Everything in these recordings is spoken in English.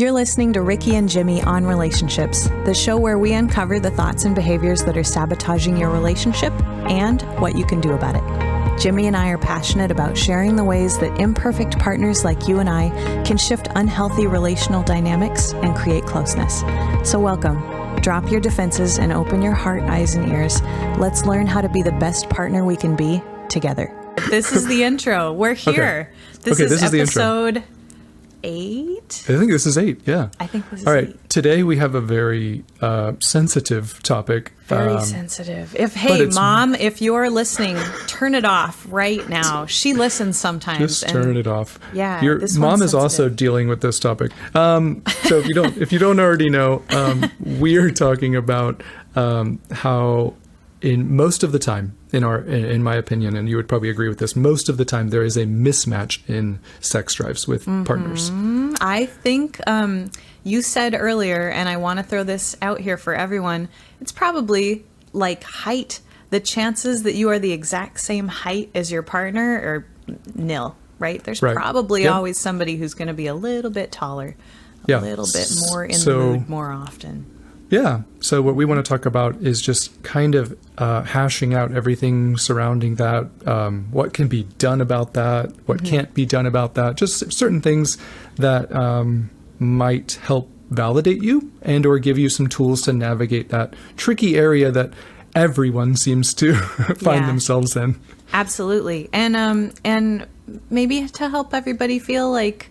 You're listening to Ricky and Jimmy on Relationships, the show where we uncover the thoughts and behaviors that are sabotaging your relationship and what you can do about it. Jimmy and I are passionate about sharing the ways that imperfect partners like you and I can shift unhealthy relational dynamics and create closeness. So welcome. Drop your defenses and open your heart, eyes, and ears. Let's learn how to be the best partner we can be together. This is the intro. We're here. Okay. This is episode 8. I think this is 8. Yeah. I think this is all right. 8. Today we have a very sensitive topic. Very sensitive. Hey, Mom, if you're listening, turn it off right now. She listens sometimes. Just turn it off. Yeah. Your mom is also dealing with this topic. So if you don't already know, we are talking about how in most of the time, in my opinion, and you would probably agree with this, most of the time there is a mismatch in sex drives with partners. I think you said earlier, and I want to throw this out here for everyone, it's probably like height. The chances that you are the exact same height as your partner are nil, right? There's probably always somebody who's going to be a little bit taller, a little bit more in the mood more often. Yeah. So what we want to talk about is just kind of hashing out everything surrounding that, what can be done about that, what can't be done about that, just certain things that might help validate you and or give you some tools to navigate that tricky area that everyone seems to find themselves in. Absolutely. And maybe to help everybody feel like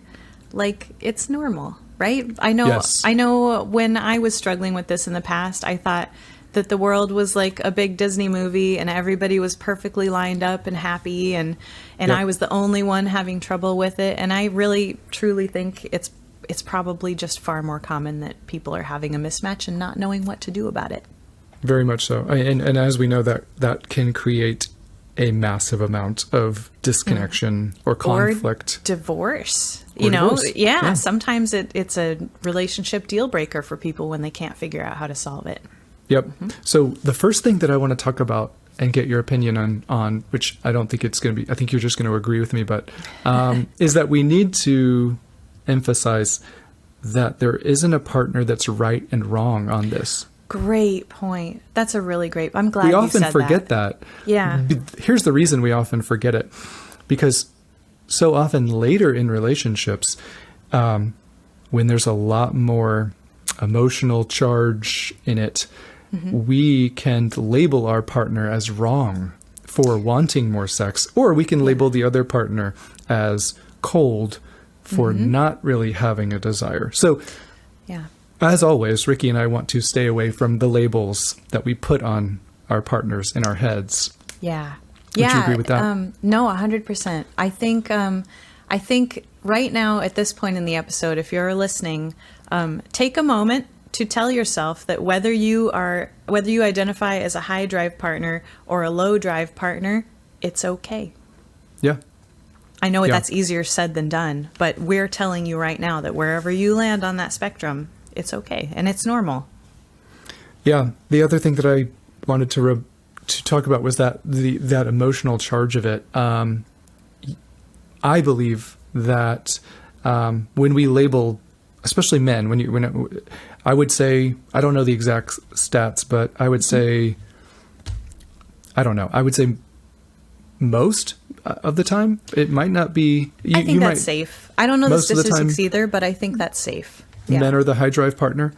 it's normal. Right? I know when I was struggling with this in the past, I thought that the world was like a big Disney movie and everybody was perfectly lined up and happy and I was the only one having trouble with it. And I really, truly think it's probably just far more common that people are having a mismatch and not knowing what to do about it. Very much so. And as we know, that can create a massive amount of disconnection or conflict. Or divorce. Yeah. Sometimes it's a relationship deal breaker for people when they can't figure out how to solve it. Yep. So the first thing that I want to talk about and get your opinion on, which I don't think it's going to be, I think you're just going to agree with me, but is that we need to emphasize that there isn't a partner that's right and wrong on this. Great point. That's a really great. I'm glad you said that. We often forget that. Yeah. Here's the reason we often forget it. Because so often later in relationships, when there's a lot more emotional charge in it, we can label our partner as wrong for wanting more sex, or we can label the other partner as cold for not really having a desire. So, as always, Ricky and I want to stay away from the labels that we put on our partners in our heads. Yeah. Would you agree with that? No, 100%. I think right now at this point in the episode, if you're listening, take a moment to tell yourself that whether you identify as a high drive partner or a low drive partner, it's okay. Yeah. I know that's easier said than done, but we're telling you right now that wherever you land on that spectrum, it's okay and it's normal. Yeah. The other thing that I wanted to talk about was that that emotional charge of it. I believe that when we label, especially men, when I would say, I don't know the exact stats, but I would say, I don't know. I would say most of the time, it might not be. I think that's safe. I don't know the statistics either, but I think that's safe. Yeah. Men are the high drive partner?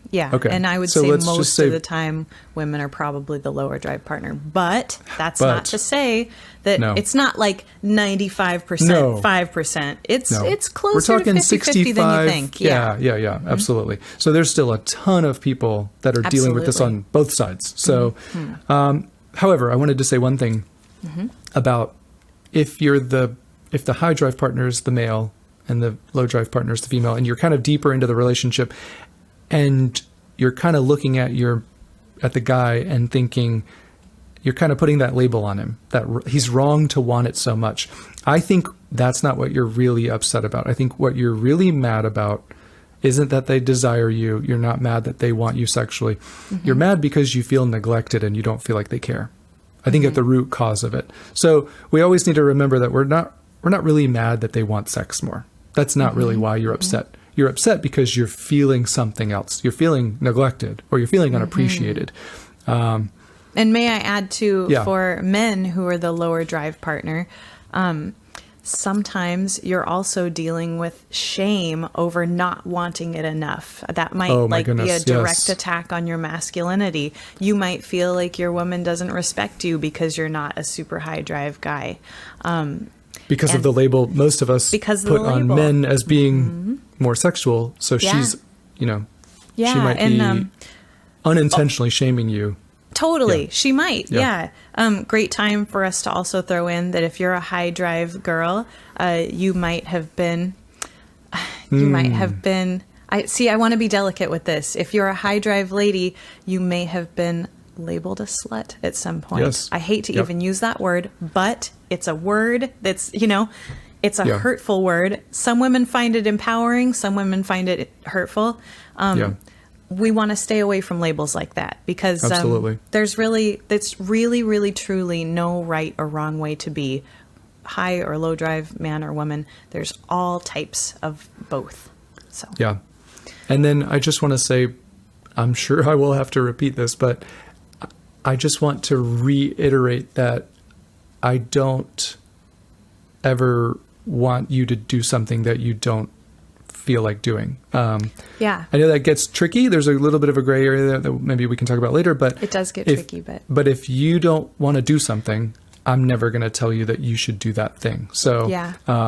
Yeah. Okay. And I would say most of the time women are probably the lower drive partner. But that's not to say that it's not like 95%, 5%. It's closer to 50-50 than you think. Yeah. Absolutely. So there's still a ton of people that are dealing with this on both sides. So, however, I wanted to say one thing about if the high drive partner is the male and the low drive partner is the female, and you're kind of deeper into the relationship and you're kind of looking at the guy and thinking, you're kind of putting that label on him, that he's wrong to want it so much. I think that's not what you're really upset about. I think what you're really mad about isn't that they desire you. You're not mad that they want you sexually. You're mad because you feel neglected and you don't feel like they care. I think at the root cause of it. So we always need to remember that we're not really mad that they want sex more. That's not really why you're upset. you're upset because you're feeling something else. You're feeling neglected, or you're feeling unappreciated. And may I add too, for men who are the lower drive partner, sometimes you're also dealing with shame over not wanting it enough. That might be a direct attack on your masculinity. You might feel like your woman doesn't respect you because you're not a super high drive guy. Because of the label most of us put on men as being more sexual. So she's, she might be unintentionally shaming you. Totally. Yeah. She might. Yeah. Great time for us to also throw in that if you're a high drive girl, you might have been, I want to be delicate with this. If you're a high drive lady, you may have been labeled a slut at some point. Yes. I hate to even use that word, but it's a word that's, it's a hurtful word. Some women find it empowering. Some women find it hurtful. We want to stay away from labels like that because it's really truly no right or wrong way to be high or low drive, man or woman. There's all types of both. So yeah. And then I just want to say, I'm sure I will have to repeat this, but I just want to reiterate that I don't ever want you to do something that you don't feel like doing. I know that gets tricky. There's a little bit of a gray area there that maybe we can talk about later, but it does get tricky. But if you don't want to do something, I'm never going to tell you that you should do that thing. So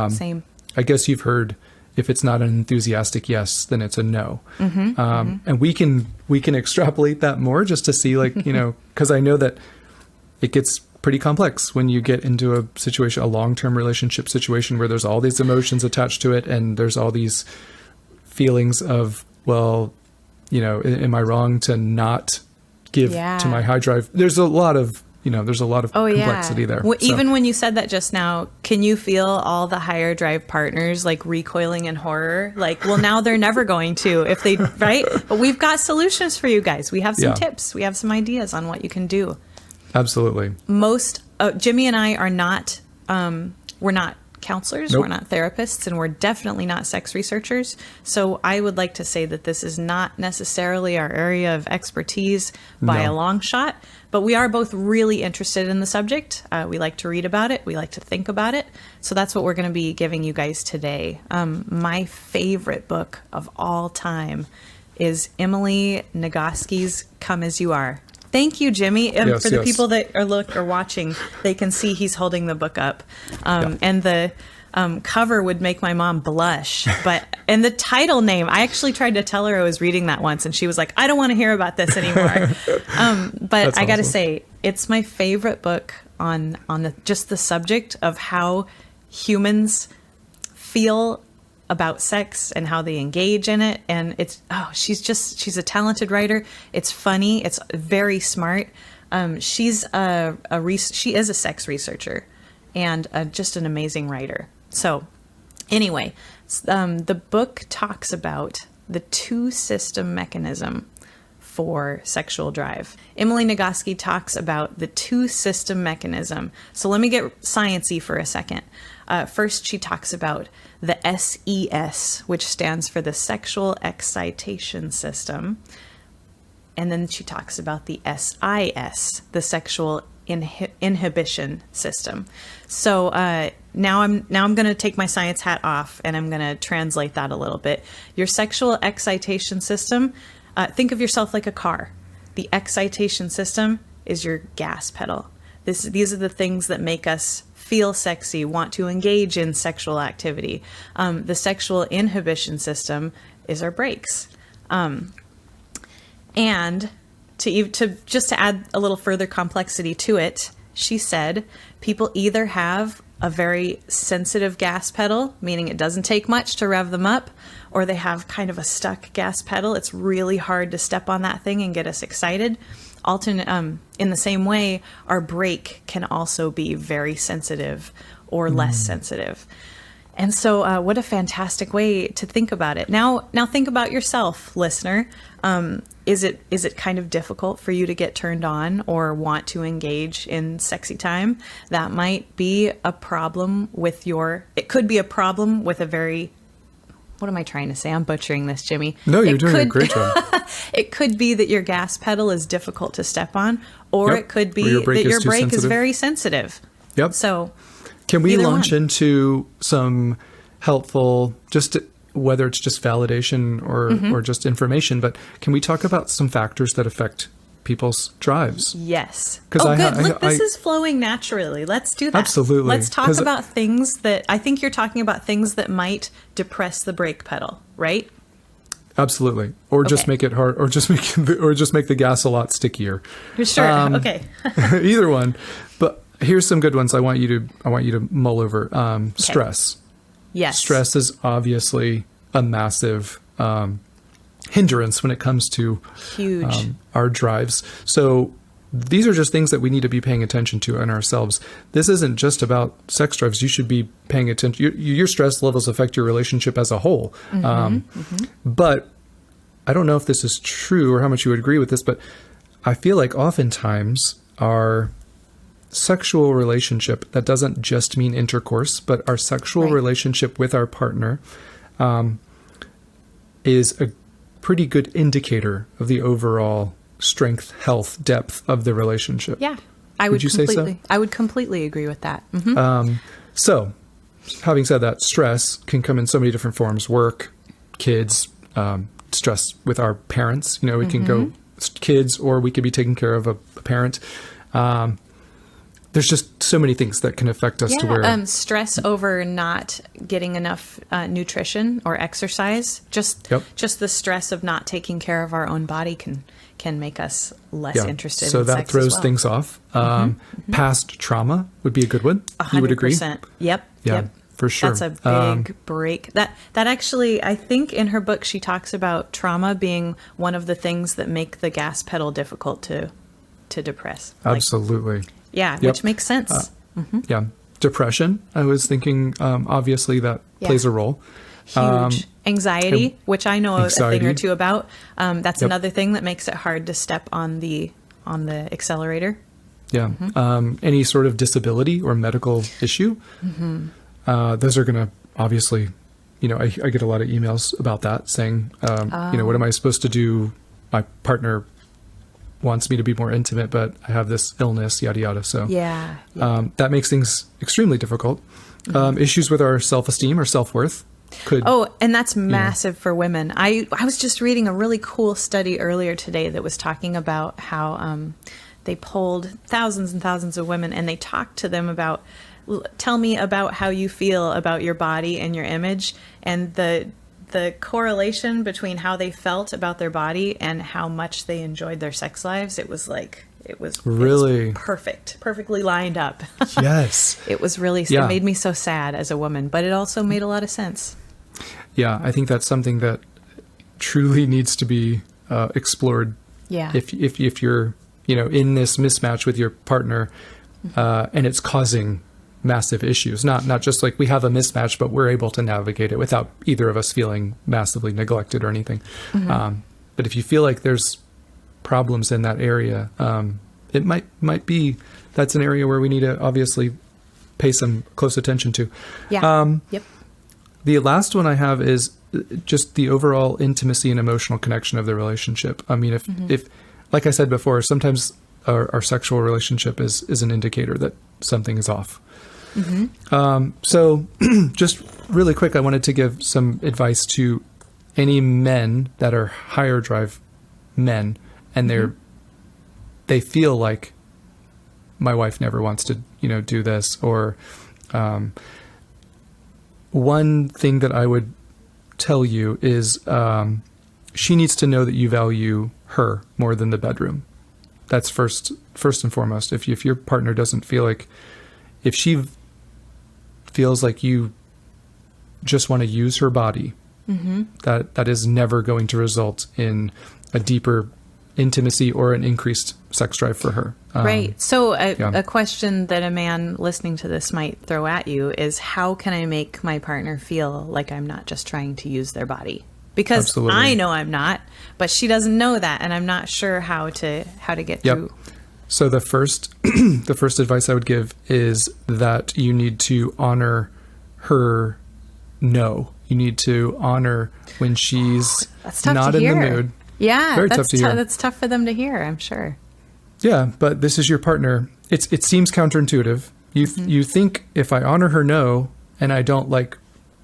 same. I guess you've heard, if it's not an enthusiastic yes, then it's a no. And we can extrapolate that more just to see, like, because I know that it gets pretty complex when you get into a situation, a long-term relationship situation where there's all these emotions attached to it, and there's all these feelings of, well, am I wrong to not give to my high drive? There's a lot of complexity there. Well, even when you said that just now, can you feel all the higher drive partners like recoiling in horror? Like, well, now they're never going to if they, right? But we've got solutions for you guys. We have some tips. We have some ideas on what you can do. Absolutely. Jimmy and I are not, we're not counselors, we're not therapists, and we're definitely not sex researchers. So I would like to say that this is not necessarily our area of expertise by a long shot, but we are both really interested in the subject. We like to read about it. We like to think about it. So that's what we're going to be giving you guys today. My favorite book of all time is Emily Nagoski's Come As You Are. Thank you, Jimmy. For the people that are watching, they can see he's holding the book up. And the cover would make my mom blush. And the title name, I actually tried to tell her I was reading that once, and she was like, I don't want to hear about this anymore. But I got to say, it's my favorite book on just the subject of how humans feel about sex and how they engage in it. And she's a talented writer. It's funny. It's very smart. She is a sex researcher and just an amazing writer. So anyway, the book talks about the two-system mechanism for sexual drive. Emily Nagoski talks about the two-system mechanism. So let me get sciencey for a second. First, she talks about the SES, which stands for the sexual excitation system. And then she talks about the SIS, the sexual inhibition system. So now I'm going to take my science hat off and I'm going to translate that a little bit. Your sexual excitation system, think of yourself like a car. The excitation system is your gas pedal. These are the things that make us feel sexy, want to engage in sexual activity. The sexual inhibition system is our brakes. And to add a little further complexity to it, she said people either have a very sensitive gas pedal, meaning it doesn't take much to rev them up, or they have kind of a stuck gas pedal. It's really hard to step on that thing and get us excited. In the same way, our brake can also be very sensitive or less sensitive. And so what a fantastic way to think about it. Now think about yourself, listener. Is it kind of difficult for you to get turned on or want to engage in sexy time? That might be a problem with it could be a problem with a very what am I trying to say? I'm butchering this, Jimmy. No, you're doing a great job. It could be that your gas pedal is difficult to step on, or it could be that your brake is very sensitive. Yep. So can we launch into some helpful, whether it's just validation or just information, but can we talk about some factors that affect people's drives? Yes. Good. Look, this is flowing naturally. Let's do that. Absolutely. Let's talk about things that, I think you're talking about things that might depress the brake pedal, right? Absolutely. Or just make it hard, or just make the gas a lot stickier. Sure. Okay. Either one. But here's some good ones I want you to mull over. Stress. Yes. Stress is obviously a massive hindrance when it comes to our drives. So these are just things that we need to be paying attention to in ourselves. This isn't just about sex drives. You should be paying attention. Your stress levels affect your relationship as a whole. But I don't know if this is true or how much you would agree with this, but I feel like oftentimes our sexual relationship, that doesn't just mean intercourse, but our sexual relationship with our partner is a pretty good indicator of the overall strength, health, depth of the relationship. Yeah. Would you say so? I would completely agree with that. So having said that, stress can come in so many different forms: work, kids, stress with our parents. We can go kids, or we could be taking care of a parent. There's just so many things that can affect us to where stress over not getting enough nutrition or exercise. Just the stress of not taking care of our own body can make us less interested. So in that sex throws as well. things off. Past trauma would be a good one. 100%. You would agree? Yep. For sure. That's a big break. That actually, I think in her book she talks about trauma being one of the things that make the gas pedal difficult to depress. Absolutely. Which makes sense. Yeah. Depression, I was thinking, obviously that plays a role. Huge. Anxiety, which I know a thing or two about. That's another thing that makes it hard to step on the accelerator. Yeah. Any sort of disability or medical issue. Those are going to obviously, I get a lot of emails about that saying, what am I supposed to do? My partner wants me to be more intimate, but I have this illness, yada, yada. So that makes things extremely difficult. Issues with our self-esteem or self-worth could... Oh, and that's massive for women. I was just reading a really cool study earlier today that was talking about how they polled thousands and thousands of women, and they talked to them about, tell me about how you feel about your body and your image, and the correlation between how they felt about their body and how much they enjoyed their sex lives, it was really perfectly lined up. Yes. It was really, it made me so sad as a woman, but it also made a lot of sense. Yeah, I think that's something that truly needs to be explored. Yeah. If you're, in this mismatch with your partner, and it's causing massive issues, not just like we have a mismatch, but we're able to navigate it without either of us feeling massively neglected or anything. But if you feel like there's problems in that area, it might be that's an area where we need to obviously pay some close attention to. The last one I have is just the overall intimacy and emotional connection of the relationship. I mean, if like I said before, sometimes our sexual relationship is an indicator that something is off. So just really quick, I wanted to give some advice to any men that are higher drive men, and they feel like my wife never wants to, do this, or one thing that I would tell you is she needs to know that you value her more than the bedroom. That's first and foremost. If your partner doesn't feel like, if she feels like you just want to use her body, that is never going to result in a deeper intimacy or an increased sex drive for her. Right. So a question that a man listening to this might throw at you is, how can I make my partner feel like I'm not just trying to use their body? Because I know I'm not, but she doesn't know that, and I'm not sure how to get through. So the first advice I would give is that you need to honor her no. You need to honor when she's not in the mood. Yeah, very tough to hear. That's tough for them to hear, I'm sure. Yeah, but this is your partner. It seems counterintuitive. You think if I honor her no and I don't like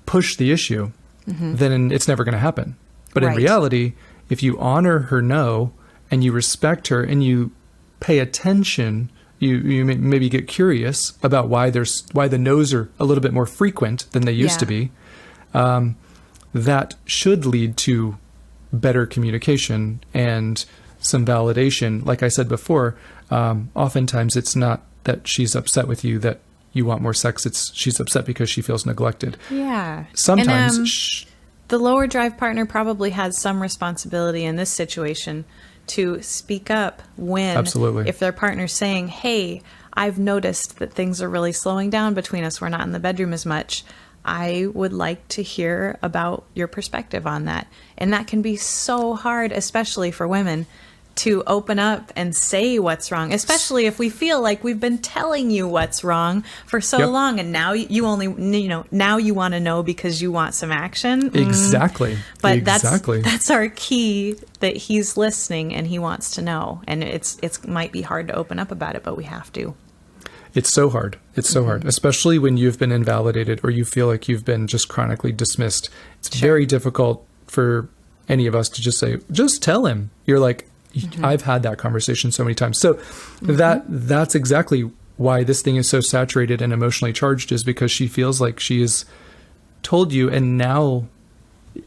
push the issue, then it's never going to happen. But in reality, if you honor her no and you respect her and you pay attention, you maybe get curious about why the no's are a little bit more frequent than they used to be. That should lead to better communication and some validation. Like I said before, oftentimes it's not that she's upset with you that you want more sex. She's upset because she feels neglected. Yeah. Sometimes and, the lower drive partner probably has some responsibility in this situation to speak up when, if their partner's saying, hey, I've noticed that things are really slowing down between us. We're not in the bedroom as much. I would like to hear about your perspective on that. And that can be so hard, especially for women, to open up and say what's wrong, especially if we feel like we've been telling you what's wrong for so long, and now now you want to know because you want some action. Exactly. But that's our key, that he's listening and he wants to know. And it might be hard to open up about it, but we have to. It's so hard. It's so hard, especially when you've been invalidated or you feel like you've been just chronically dismissed. It's very difficult for any of us to just say, just tell him. You're like, I've had that conversation so many times. So that's exactly why this thing is so saturated and emotionally charged, is because she feels like she has told you, and now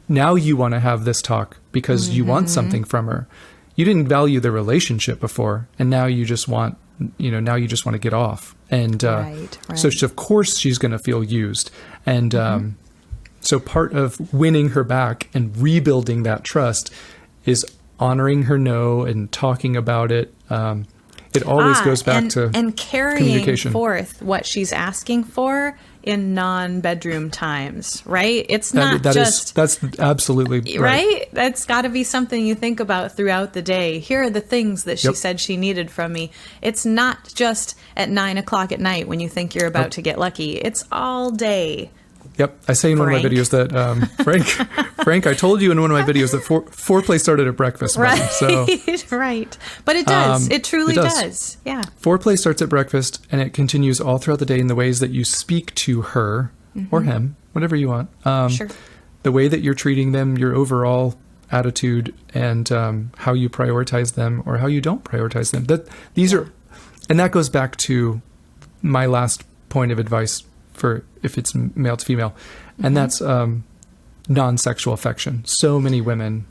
you want to have this talk because you want something from her. You didn't value the relationship before, and now you just want, to get off. And so of course she's going to feel used. And so part of winning her back and rebuilding that trust is honoring her no and talking about it. It always goes back to carrying forth what she's asking for in non-bedroom times, right? It's not that's absolutely right. That's got to be something you think about throughout the day. Here are the things that she said she needed from me. It's not just at 9:00 at night when you think you're about to get lucky. It's all day. Yep. I say in one of my videos that, Frank, I told you in one of my videos that foreplay started at breakfast. Right. So, right. But it does. It truly does. Yeah. Foreplay starts at breakfast and it continues all throughout the day in the ways that you speak to her or him, whatever you want. Sure. The way that you're treating them, your overall attitude, and how you prioritize them or how you don't prioritize them. And that goes back to my last point of advice for if it's male to female, and that's non-sexual affection. So many women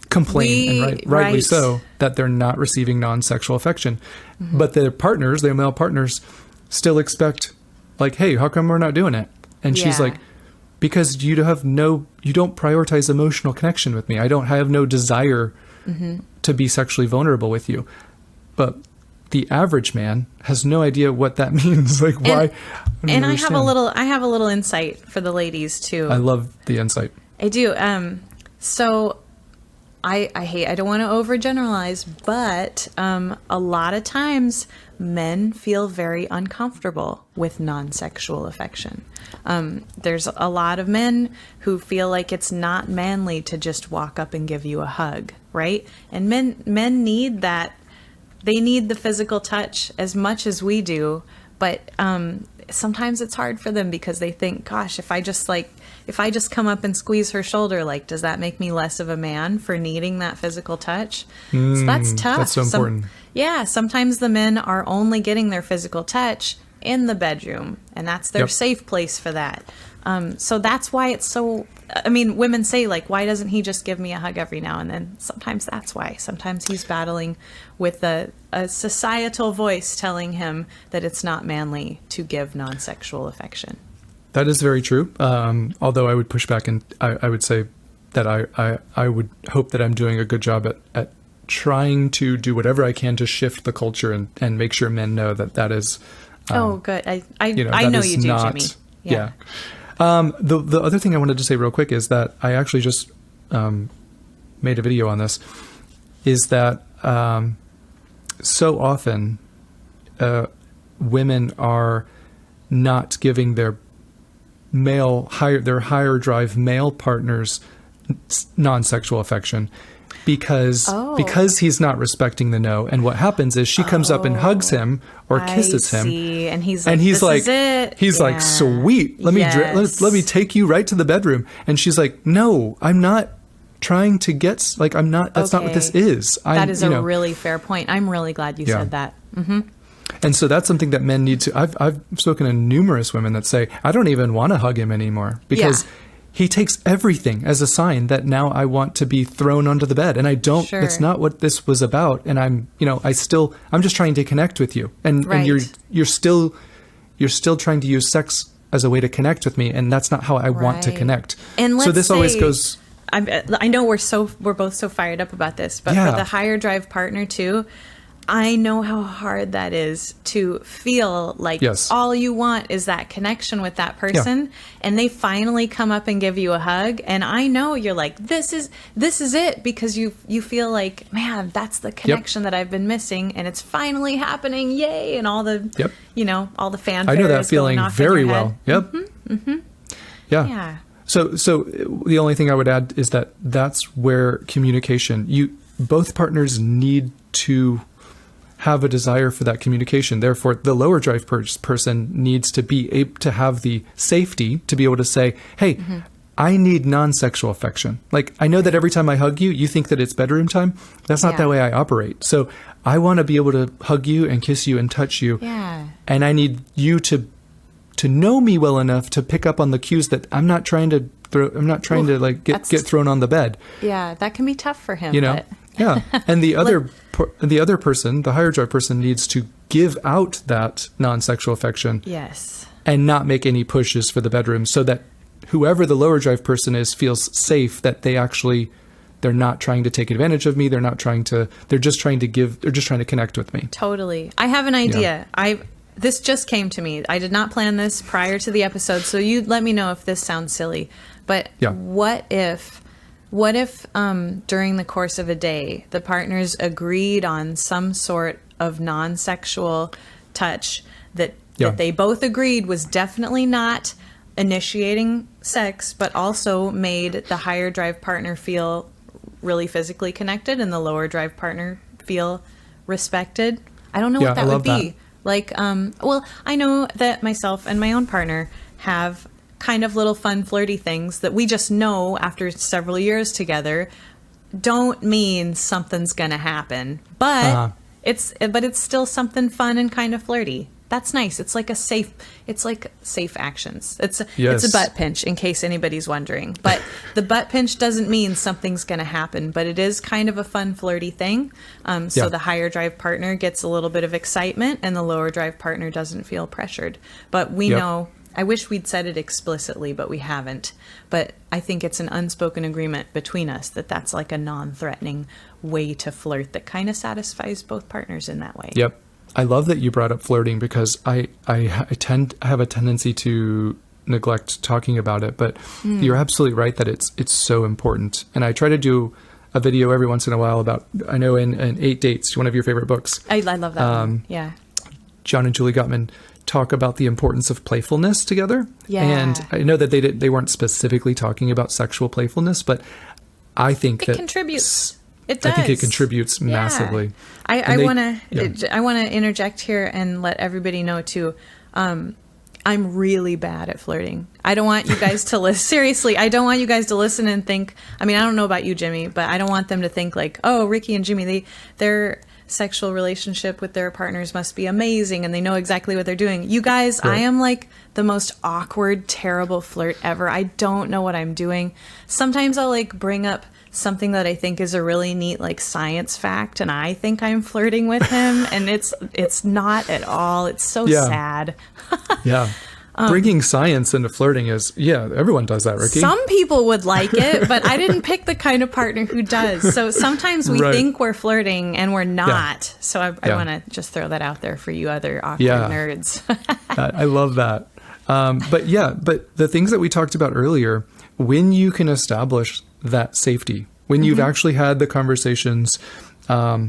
complain, and rightly so, that they're not receiving non-sexual affection, but their male partners, still expect, like, hey, how come we're not doing it? And she's like, because you don't prioritize emotional connection with me. I have no desire to be sexually vulnerable with you. But the average man has no idea what that means. Like, why? And I have a little insight for the ladies too. I love the insight. I do. So I don't want to overgeneralize, but a lot of times men feel very uncomfortable with non-sexual affection. There's a lot of men who feel like it's not manly to just walk up and give you a hug, right? And men need that. They need the physical touch as much as we do, but sometimes it's hard for them because they think, gosh, if I just come up and squeeze her shoulder, like, does that make me less of a man for needing that physical touch? So that's tough. That's so important. Sometimes the men are only getting their physical touch in the bedroom, and that's their safe place for that. So that's why it's so, women say, like, why doesn't he just give me a hug every now and then? Sometimes that's why. Sometimes he's battling with a societal voice telling him that it's not manly to give non-sexual affection. That is very true. Although I would push back, and I would say that I would hope that I'm doing a good job at trying to do whatever I can to shift the culture and make sure men know that is. Good. I know you do, Jimmy. Yeah. The other thing I wanted to say real quick is that I actually just made a video on this, is that so often women are not giving their their higher drive male partner's non-sexual affection because he's not respecting the no. And what happens is she comes up and hugs him or kisses him. And he's like, this is it. He's like, sweet. Let me take you right to the bedroom. And she's like, no, I'm not trying to get, like, I'm not, that's not what this is. That is a really fair point. I'm really glad you said that. Mm-hmm. And so that's something that men need to, I've spoken to numerous women that say, I don't even want to hug him anymore because he takes everything as a sign that now I want to be thrown onto the bed. And I don't, that's not what this was about. And I'm just trying to connect with you. And you're still trying to use sex as a way to connect with me. And that's not how I want to connect. And so this always goes. I know we're both so fired up about this, but for the higher drive partner too, I know how hard that is to feel like all you want is that connection with that person, and they finally come up and give you a hug, and I know you're like, this is it, because you feel like, man, that's the connection that I've been missing, and it's finally happening, yay, and all the all the fanfare. I know that feeling very well. Yep. Mm-hmm. Mm-hmm. Yeah. So the only thing I would add is that that's where communication. Both partners need to have a desire for that communication. Therefore, the lower drive person needs to be able to have the safety to be able to say, hey, I need non-sexual affection. Like, I know that every time I hug you, you think that it's bedroom time. That's not the way I operate. So I want to be able to hug you and kiss you and touch you. Yeah. And I need you to know me well enough to pick up on the cues that I'm not trying to get thrown on the bed. Yeah, that can be tough for him. But... Yeah. And the other person, the higher drive person, needs to give out that non-sexual affection. Yes. And not make any pushes for the bedroom, so that whoever the lower drive person is feels safe that they're not trying to take advantage of me. They're just trying to connect with me. Totally. I have an idea. This just came to me. I did not plan this prior to the episode, so you let me know if this sounds silly. But what if during the course of a day, the partners agreed on some sort of non-sexual touch that they both agreed was definitely not initiating sex, but also made the higher drive partner feel really physically connected and the lower drive partner feel respected? I don't know what that would be. Like, I know that myself and my own partner have kind of little fun flirty things that we just know after several years together don't mean something's gonna happen, but it's still something fun and kind of flirty. That's nice. It's like safe actions. It's a butt pinch, in case anybody's wondering. But the butt pinch doesn't mean something's gonna happen, but it is kind of a fun flirty thing. So the higher drive partner gets a little bit of excitement and the lower drive partner doesn't feel pressured. But we know, I wish we'd said it explicitly, but we haven't. But I think it's an unspoken agreement between us that that's like a non-threatening way to flirt that kind of satisfies both partners in that way. Yep. I love that you brought up flirting, because I have a tendency to neglect talking about it, but you're absolutely right that it's so important. And I try to do a video every once in a while about, I know in 8 Dates, one of your favorite books. I love that one. Yeah. John and Julie Gottman talk about the importance of playfulness together. Yeah. And I know that they weren't specifically talking about sexual playfulness, but I think it contributes. It does. I think it contributes massively. I want to interject here and let everybody know too. I'm really bad at flirting. I don't want you guys to listen. Seriously, I don't want you guys to listen and think. I mean, I don't know about you, Jimmy, but I don't want them to think like, oh, Ricky and Jimmy, their sexual relationship with their partners must be amazing and they know exactly what they're doing. You guys, right. I am like the most awkward, terrible flirt ever. I don't know what I'm doing. Sometimes I'll like bring up something that I think is a really neat like science fact and I think I'm flirting with him and it's not at all. It's so sad. Yeah. Bringing science into flirting is, everyone does that, Ricky. Some people would like it, but I didn't pick the kind of partner who does. So sometimes we think we're flirting and we're not. Yeah. So I want to just throw that out there for you other awkward nerds. I love that. But the things that we talked about earlier, when you can establish that safety, when you've actually had the conversations, I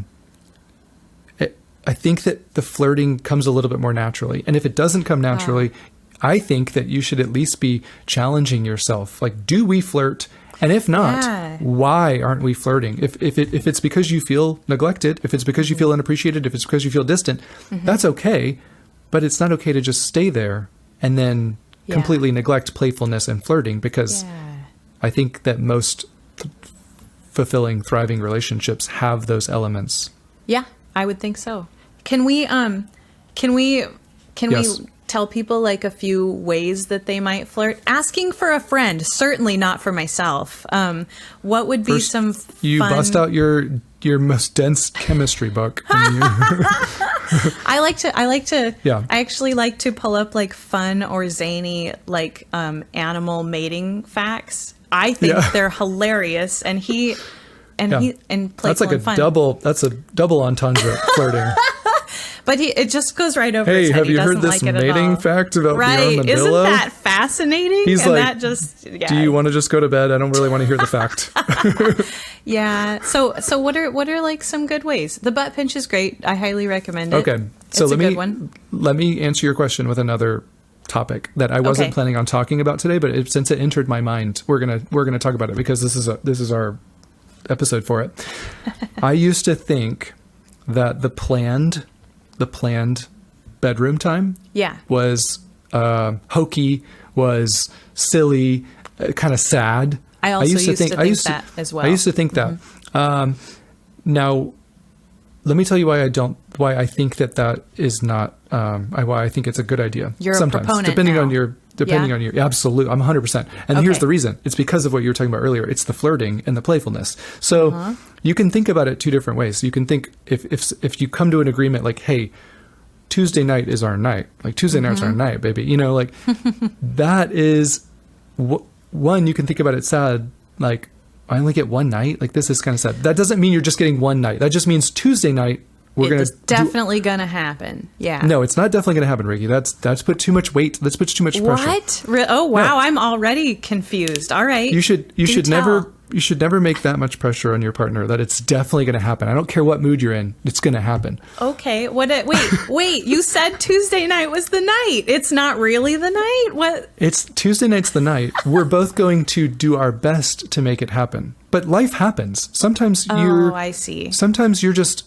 think that the flirting comes a little bit more naturally. And if it doesn't come naturally, I think that you should at least be challenging yourself. Like, do we flirt? And if not, why aren't we flirting? If it's because you feel neglected, if it's because you feel unappreciated, if it's because you feel distant, that's okay. But it's not okay to just stay there and then completely neglect playfulness and flirting, because I think that most fulfilling, thriving relationships have those elements. Yeah, I would think so. Can we tell people like a few ways that they might flirt? Asking for a friend, certainly not for myself. What would be some fun... You bust out your most dense chemistry book. I actually like to pull up like fun or zany like animal mating facts. I think they're hilarious, and playful that's like and fun. That's a double entendre flirting. But it just goes right over his head. Have you heard this mating fact about the armadillo? Isn't that fascinating? He's and like, that just, do you want to just go to bed? I don't really want to hear the fact. Yeah. So what are like some good ways? The butt pinch is great. I highly recommend it. Okay. So it's a good one. Let me answer your question with another topic that I wasn't planning on talking about today, but since it entered my mind, we're gonna talk about it, because this is our episode for it. I used to think that the planned bedroom time was hokey, was silly, kind of sad. I used to think that as well. I used to think that. Now, let me tell you why I think that is not, why I think it's a good idea. You're sometimes, a proponent depending now. on your, absolutely. I'm 100%. And here's the reason. It's because of what you were talking about earlier. It's the flirting and the playfulness. So you can think about it two different ways. You can think if you come to an agreement like, hey, Tuesday night is our night. Like, Tuesday night's our night, baby. You know, like that is one, you can think about it sad. Like, I only get one night. Like, this is kind of sad. That doesn't mean you're just getting one night. That just means Tuesday night, it's definitely going to happen. Yeah. No, it's not definitely going to happen, Ricky. That's put too much weight. That's put too much pressure. What? Oh, wow. No. I'm already confused. All right. You should never make that much pressure on your partner that it's definitely going to happen. I don't care what mood you're in. It's going to happen. Okay. Wait, you said Tuesday night was the night. It's not really the night? What? It's Tuesday night's the night. We're both going to do our best to make it happen. But life happens. Sometimes I see. Sometimes you're just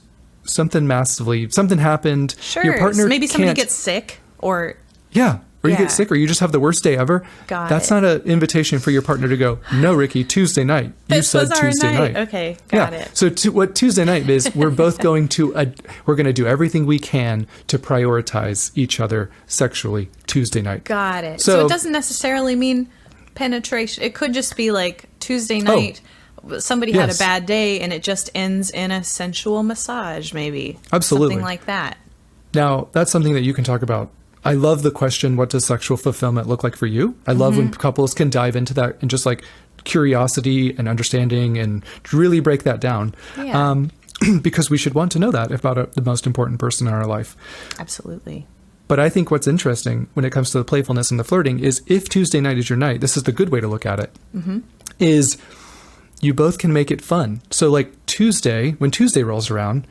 something happened. Sure. Your partner maybe somebody gets sick or you get sick, or you just have the worst day ever. That's not an invitation for your partner to go, no, Ricky, Tuesday night. You said Tuesday night. Okay, got it. So what Tuesday night is, we're both going to we're going to do everything we can to prioritize each other sexually Tuesday night. Got it. So it doesn't necessarily mean penetration. It could just be like Tuesday night. Somebody had a bad day and it just ends in a sensual massage, maybe. Absolutely. Something like that. Now, that's something that you can talk about. I love the question, what does sexual fulfillment look like for you? I love when couples can dive into that and just like curiosity and understanding and really break that down. Yeah. Because we should want to know that about the most important person in our life. Absolutely. But I think what's interesting when it comes to the playfulness and the flirting is, if Tuesday night is your night, this is the good way to look at it, is you both can make it fun. So like when Tuesday rolls around,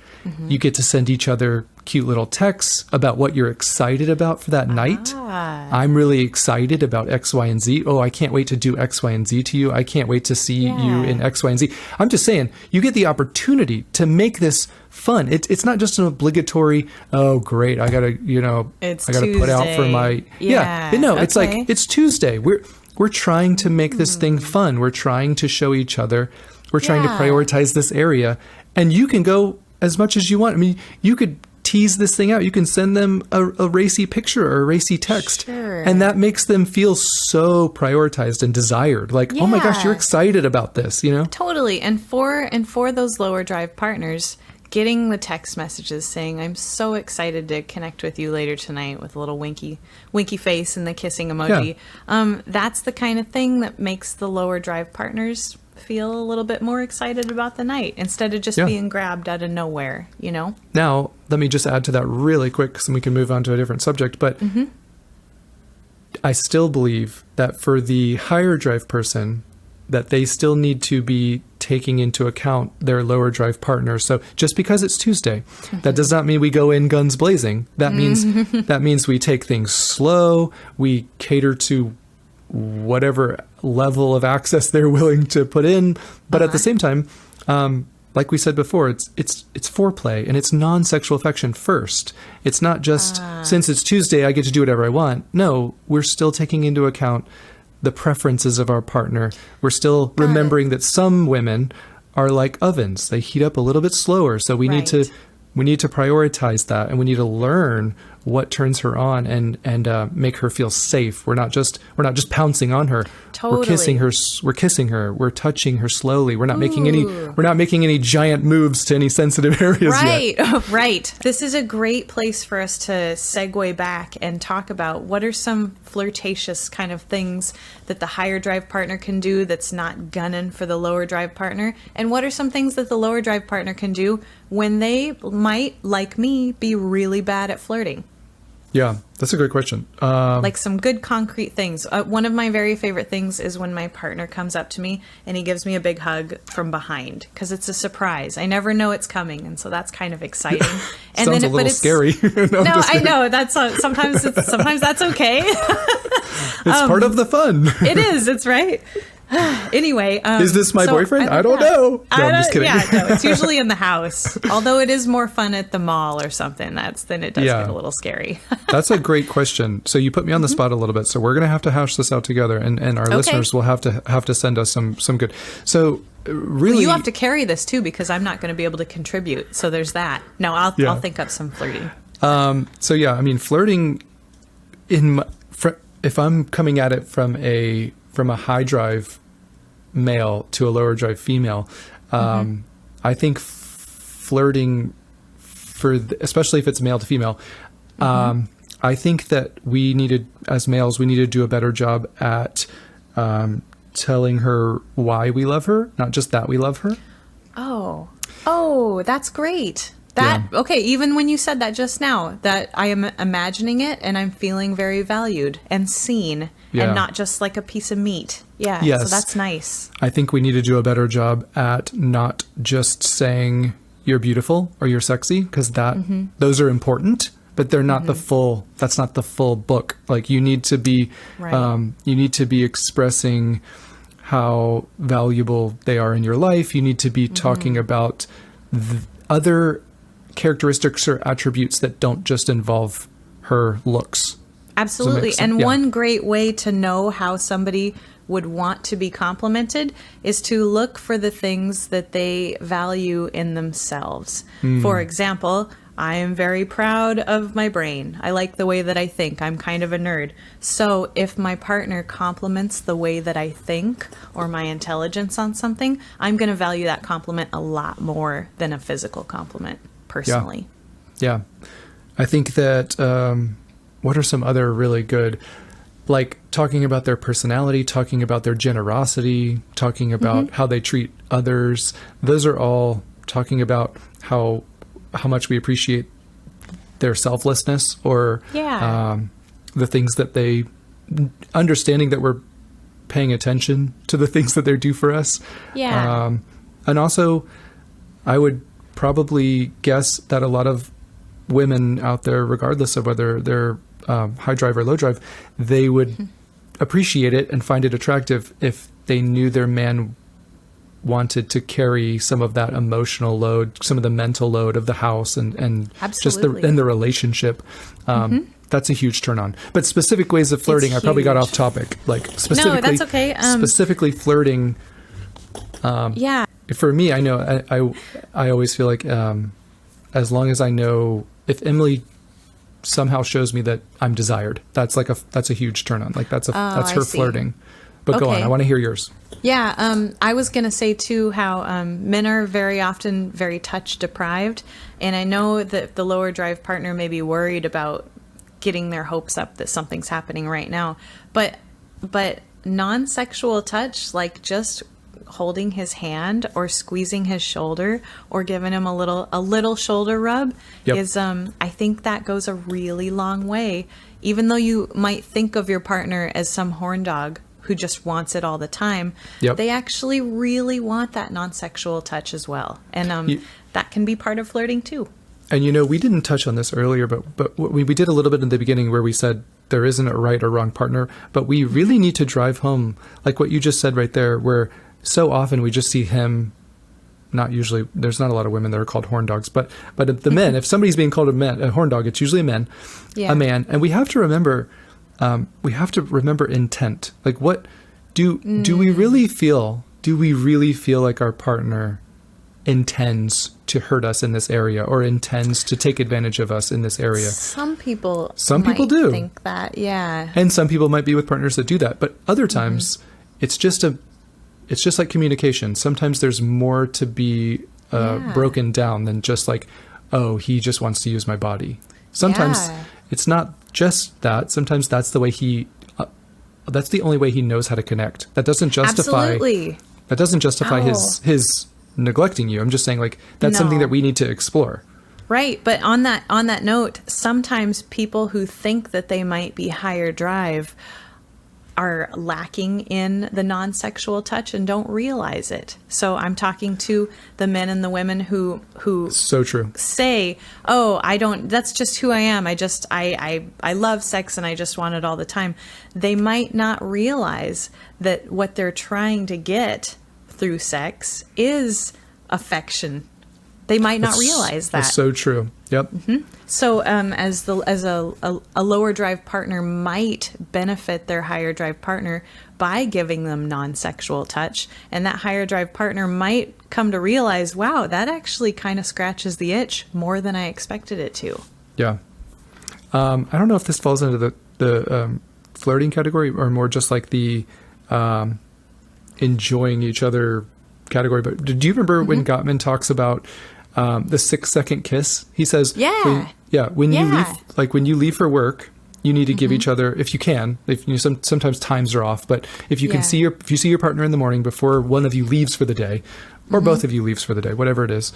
you get to send each other cute little texts about what you're excited about for that night. I'm really excited about X, Y, and Z. Oh, I can't wait to do X, Y, and Z to you. I can't wait to see you in X, Y, and Z. I'm just saying, you get the opportunity to make this fun. It's not just an obligatory, oh, great, I gotta put out for my... It's like, it's Tuesday. We're trying to make this thing fun. We're trying to show each other. We're trying to prioritize this area. And you can go as much as you want. I mean, you could tease this thing out. You can send them a racy picture or a racy text. Sure. And that makes them feel so prioritized and desired. Like, oh my gosh, you're excited about this, you know? Totally. And for those lower drive partners, getting the text messages saying, I'm so excited to connect with you later tonight, with a little winky face and the kissing emoji. That's the kind of thing that makes the lower drive partners feel a little bit more excited about the night, instead of just being grabbed out of nowhere, you know? Now, let me just add to that really quick so we can move on to a different subject. But I still believe that for the higher drive person, that they still need to be taking into account their lower drive partner. So just because it's Tuesday, that does not mean we go in guns blazing. That means we take things slow. We cater to whatever level of access they're willing to put in. But at the same time, like we said before, it's foreplay, and it's non-sexual affection first. It's not just, since it's Tuesday, I get to do whatever I want. No, we're still taking into account the preferences of our partner. We're still remembering that some women are like ovens. They heat up a little bit slower. So we need to prioritize that, and we need to learn what turns her on and make her feel safe. We're not just pouncing on her. Totally. We're kissing her. We're touching her slowly. We're not making any giant moves to any sensitive areas yet. Right. This is a great place for us to segue back and talk about what are some flirtatious kind of things that the higher drive partner can do that's not gunning for the lower drive partner, and what are some things that the lower drive partner can do when they might, like me, be really bad at flirting. Yeah, that's a great question. Like some good concrete things. One of my very favorite things is when my partner comes up to me and he gives me a big hug from behind, because it's a surprise. I never know it's coming, and so that's kind of exciting. And Sounds a little scary. No, I know. That's sometimes that's okay. It's part of the fun. It is. It's right. Anyway, is this my boyfriend? I don't know. No, I'm just kidding. Yeah, no, it's usually in the house. Although it is more fun at the mall or something. Then it does get a little scary. That's a great question. So you put me on the spot a little bit. So we're going to hash this out together, and our listeners will have to send us some good. So really, you have to carry this too, because I'm not going to be able to contribute. So there's that. No, I'll think up some flirting. So yeah, I mean, flirting if I'm coming at it from a high drive male to a lower drive female, I think flirting especially if it's male to female, I think that as males, we need to do a better job at telling her why we love her, not just that we love her. Oh, that's great. Okay, even when you said that just now, that I am imagining it and I'm feeling very valued and seen, and not just like a piece of meat. Yeah, yes. So that's nice. I think we need to do a better job at not just saying you're beautiful or you're sexy, because those are important, but they're not that's not the full book. Like you need to be expressing how valuable they are in your life. You need to be talking about other characteristics or attributes that don't just involve her looks. Absolutely. And one great way to know how somebody would want to be complimented is to look for the things that they value in themselves. For example, I am very proud of my brain. I like the way that I think. I'm kind of a nerd. So if my partner compliments the way that I think or my intelligence on something, I'm going to value that compliment a lot more than a physical compliment, personally. Yeah. I think that, what are some other really good, like talking about their personality, talking about their generosity, talking about how they treat others. Those are all talking about how much we appreciate their selflessness, or the things that they, understanding that we're paying attention to the things that they do for us. And also, I would probably guess that a lot of women out there, regardless of whether they're high drive or low drive, they would appreciate it and find it attractive if they knew their man wanted to carry some of that emotional load, some of the mental load of the house, and just the relationship. That's a huge turn on. But specific ways of flirting, I probably got off topic. Like specifically, no, that's okay. Specifically flirting. For me, I know I always feel like as long as I know, if Emily somehow shows me that I'm desired, that's a huge turn on. Like that's her flirting. But go on, I want to hear yours. Yeah, I was going to say too how men are very often very touch deprived, and I know that the lower drive partner may be worried about getting their hopes up that something's happening right now, but non-sexual touch, like just holding his hand or squeezing his shoulder or giving him a little shoulder rub is I think that goes a really long way. Even though you might think of your partner as some horn dog, who just wants it all the time, they actually really want that non-sexual touch as well. And that can be part of flirting too. And, we didn't touch on this earlier, but we did a little bit in the beginning where we said there isn't a right or wrong partner, but we really need to drive home, like what you just said right there, where so often we just see him, not usually, there's not a lot of women that are called horn dogs, but the men, if somebody's being called a horn dog, it's usually a man. And we have to remember, intent. Like what, do we really feel like our partner intends to hurt us in this area or intends to take advantage of us in this area? Some people do think that, yeah. And some people might be with partners that do that, but other times it's just like communication. Sometimes there's more to be broken down than just like, oh, he just wants to use my body. Sometimes it's not just that. Sometimes that's the way that's the only way he knows how to connect. That doesn't justify his neglecting you. I'm just saying, like, that's something that we need to explore. Right. But on that note, sometimes people who think that they might be higher drive are lacking in the non-sexual touch and don't realize it. So I'm talking to the men and the women who so true say, oh, that's just who I am. I love sex and I just want it all the time. They might not realize that what they're trying to get through sex is affection. They might not realize that. That's so true. Yep. Mm-hmm. So as a lower drive partner might benefit their higher drive partner by giving them non-sexual touch, and that higher drive partner might come to realize, wow, that actually kind of scratches the itch more than I expected it to. Yeah. I don't know if this falls into the flirting category or more just like the enjoying each other category. But do you remember when Gottman talks about the 6-second kiss? He says, when you leave for work, you need to give each other, if you can, sometimes times are off, but if you can see your partner in the morning before one of you leaves for the day, or both of you leaves for the day, whatever it is,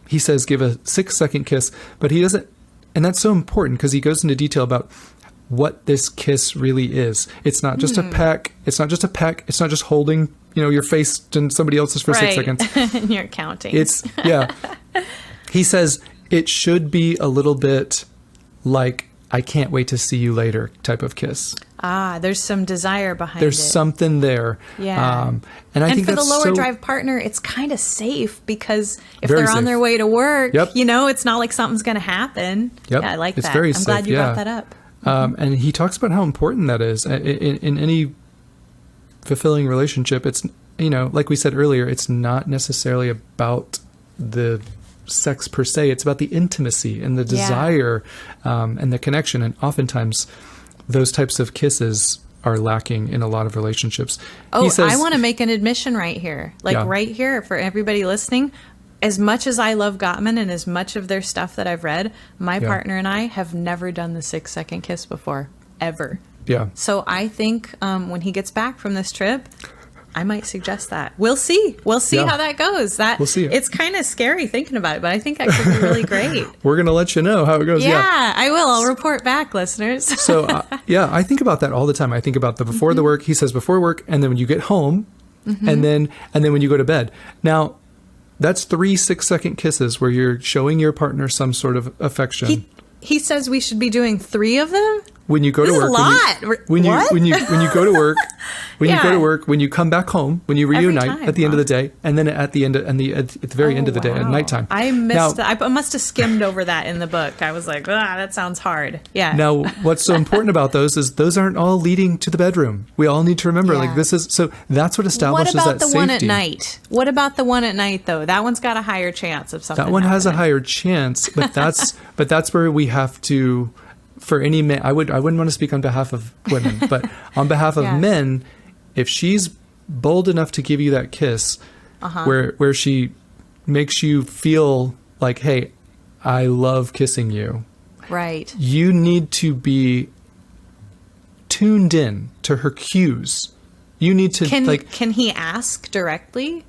he says, give a 6-second kiss, but he doesn't, and that's so important because he goes into detail about what this kiss really is. It's not just a peck. It's not just a peck. It's not just holding, your face in somebody else's for 6 seconds. And you're counting. He says it should be a little bit like, I can't wait to see you later type of kiss. There's some desire behind it. There's something there. Yeah. And I think for that's the lower drive partner, it's kind of safe because if they're on their way to work, it's not like something's going to happen. Yep. Yeah, I like it's that. Very I'm safe. glad you brought that up. And he talks about how important that is in any fulfilling relationship. It's, like we said earlier, it's not necessarily about the sex per se. It's about the intimacy and the desire and the connection. And oftentimes those types of kisses are lacking in a lot of relationships. Oh, I want to make an admission right here. Right here for everybody listening. As much as I love Gottman and as much of their stuff that I've read, my partner and I have never done the 6-second kiss before, ever. Yeah. So I think when he gets back from this trip, I might suggest that. We'll see. We'll see how that goes. We'll see. It's kind of scary thinking about it, but I think that could be really great. We're going to let you know how it goes. Yeah, I will. I'll report back, listeners. So, I think about that all the time. I think about the before the work. He says before work, and then when you get home, and then when you go to bed. Now, that's 3 6-second kisses where you're showing your partner some sort of affection. He says we should be doing 3 of them? When you go to work, when you go to work, you go to work, when you come back home, when you reunite at the end of the day, and then at the end at the very end of the day at nighttime. I missed. I must have skimmed over that in the book. I was like, that sounds hard. Yeah. Now, what's so important about those is those aren't all leading to the bedroom. We all need to remember, this is so. That's what establishes that safety. What about the one at night? What about the one at night though? That one's got a higher chance of something. That one has a higher chance, but that's where we have to. For any man, I wouldn't want to speak on behalf of women, but on behalf of men, if she's bold enough to give you that kiss, where she makes you feel like, hey, I love kissing you. Right. You need to be tuned in to her cues. You need to Can he ask directly?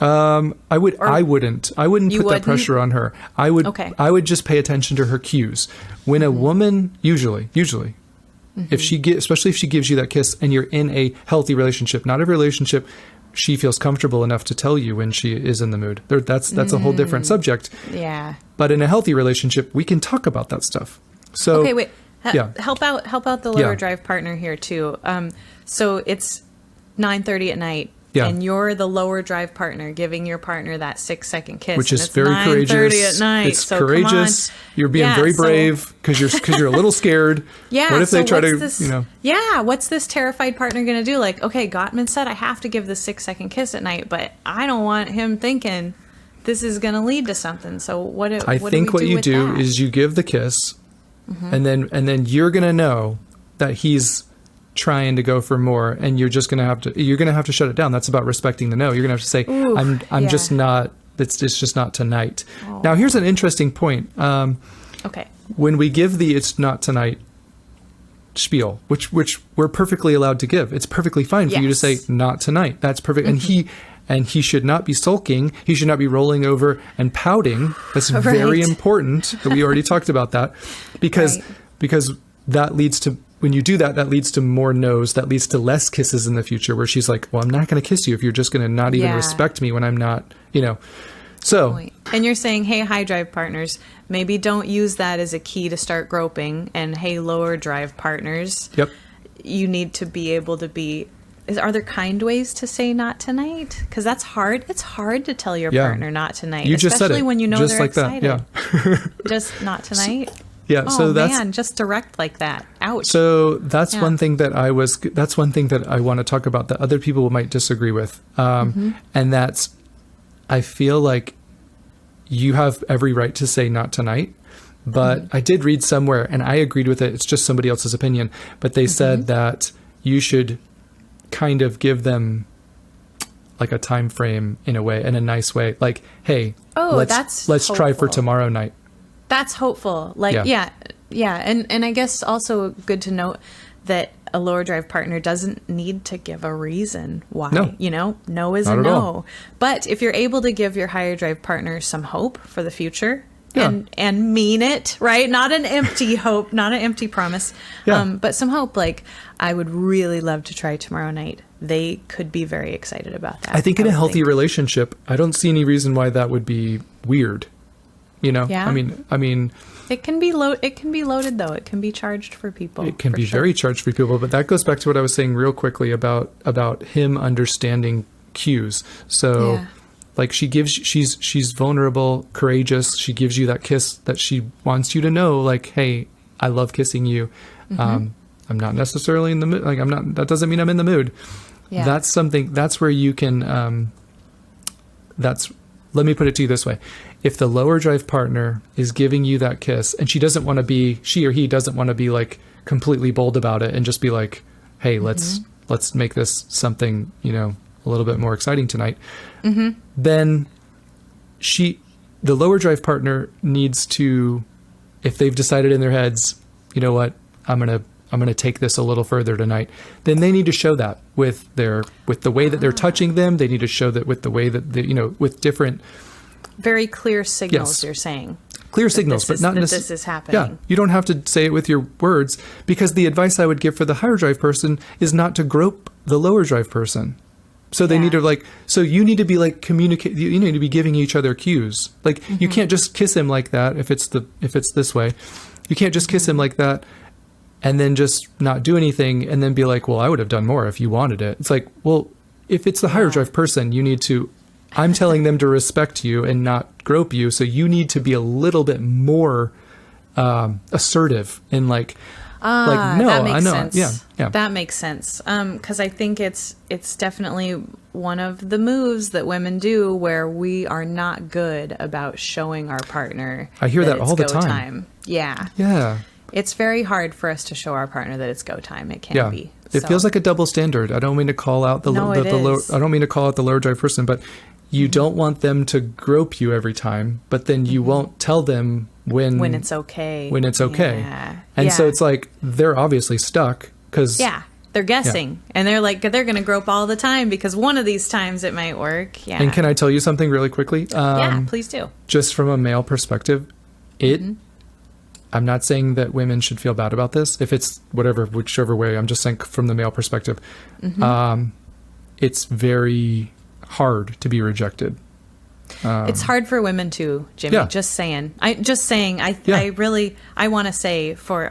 I wouldn't put that pressure on her. I would just pay attention to her cues. When a woman, usually, especially if she gives you that kiss and you're in a healthy relationship, not every relationship she feels comfortable enough to tell you when she is in the mood. That's a whole different subject. Yeah. But in a healthy relationship, we can talk about that stuff. So okay, wait. Help out the lower drive partner here too. So it's 9:30 at night. Yeah. And you're the lower drive partner giving your partner that 6-second kiss. Which is very courageous. At night, it's courageous. You're being very brave because you're a little scared. Yeah. What if they try to, Yeah. What's this terrified partner going to do? Like, okay, Gottman said I have to give the 6-second kiss at night, but I don't want him thinking this is going to lead to something. So what do you do is you give the kiss, and then you're going to know that he's trying to go for more, and you're going to have to shut it down. That's about respecting the no. You're going to have to say, I'm just not, it's just not tonight. Oh. Now here's an interesting point. Okay. When we give the it's not tonight spiel, which we're perfectly allowed to give, it's perfectly fine for you to say not tonight. That's perfect. And he should not be sulking. He should not be rolling over and pouting. That's very important. We already talked about that because that leads to, when you do that, that leads to more no's, that leads to less kisses in the future where she's like, well, I'm not going to kiss you if you're just going to not even respect me when I'm not, So. And you're saying, hey, high drive partners, maybe don't use that as a key to start groping. And hey, lower drive partners, you need to be able to be, are there kind ways to say not tonight? Because that's hard. It's hard to tell your partner not tonight. You just especially said it. when you know just they're like excited. That. Yeah. Just not tonight. Yeah, so man, just direct like that. Ouch. So that's one thing that I want to talk about that other people might disagree with. And that's, I feel like you have every right to say not tonight, but I did read somewhere and I agreed with it. It's just somebody else's opinion, but they said that you should kind of give them like a time frame in a nice way. Like, hey, let's try for tomorrow night. That's hopeful. Like, yeah. And I guess also good to note that a lower drive partner doesn't need to give a reason why. No is Not a at no. all. But if you're able to give your higher drive partner some hope for the future and mean it, right? Not an empty hope, not an empty promise, but some hope. Like, I would really love to try tomorrow night. They could be very excited about that. I think in a healthy relationship, I don't see any reason why that would be weird. I mean, it can be loaded though. It can be charged for people. It can be very charged for people, but that goes back to what I was saying real quickly about him understanding cues. So like she's vulnerable, courageous. She gives you that kiss that she wants you to know, like, hey, I love kissing you. I'm not necessarily in the mood. Like, that doesn't mean I'm in the mood. Yeah. That's where you can, let me put it to you this way. If the lower drive partner is giving you that kiss and she or he doesn't want to be like completely bold about it and just be like, hey, let's make this something, a little bit more exciting tonight. Then the lower drive partner needs to, if they've decided in their heads, you know what, I'm going to take this a little further tonight, then they need to show that with the way that they're touching them. They need to show that with the way that with different very clear signals. You're saying clear signals, but not necessarily this is happening. Yeah, you don't have to say it with your words, because the advice I would give for the higher drive person is not to grope the lower drive person. So they need to so you need to be like communicate. You need to be giving each other cues. Like you can't just kiss him like that. If it's this way, you can't just kiss him like that and then just not do anything and then be like, well, I would have done more if you wanted it. It's like, well, if it's the higher drive person, you need to, I'm telling them to respect you and not grope you. So you need to be a little bit more assertive and like no, that makes I know. Sense. Yeah. That makes sense. Because I think it's definitely one of the moves that women do where we are not good about showing our partner. I hear that all the time. Yeah. Yeah. It's very hard for us to show our partner that it's go time. It can be. It feels like a double standard. I don't mean to call out the lower, I don't mean to call out the lower drive person, but you don't want them to grope you every time, but then you won't tell them when it's okay. When it's okay. Yeah. And so it's like they're obviously stuck because they're guessing and they're going to grope all the time because one of these times it might work. Yeah. And can I tell you something really quickly? Yeah, please do. Just from a male perspective, I'm not saying that women should feel bad about this. If it's whichever way, I'm just saying from the male perspective, it's very hard to be rejected. It's hard for women too, Jimmy. Yeah. Just saying. I want to say for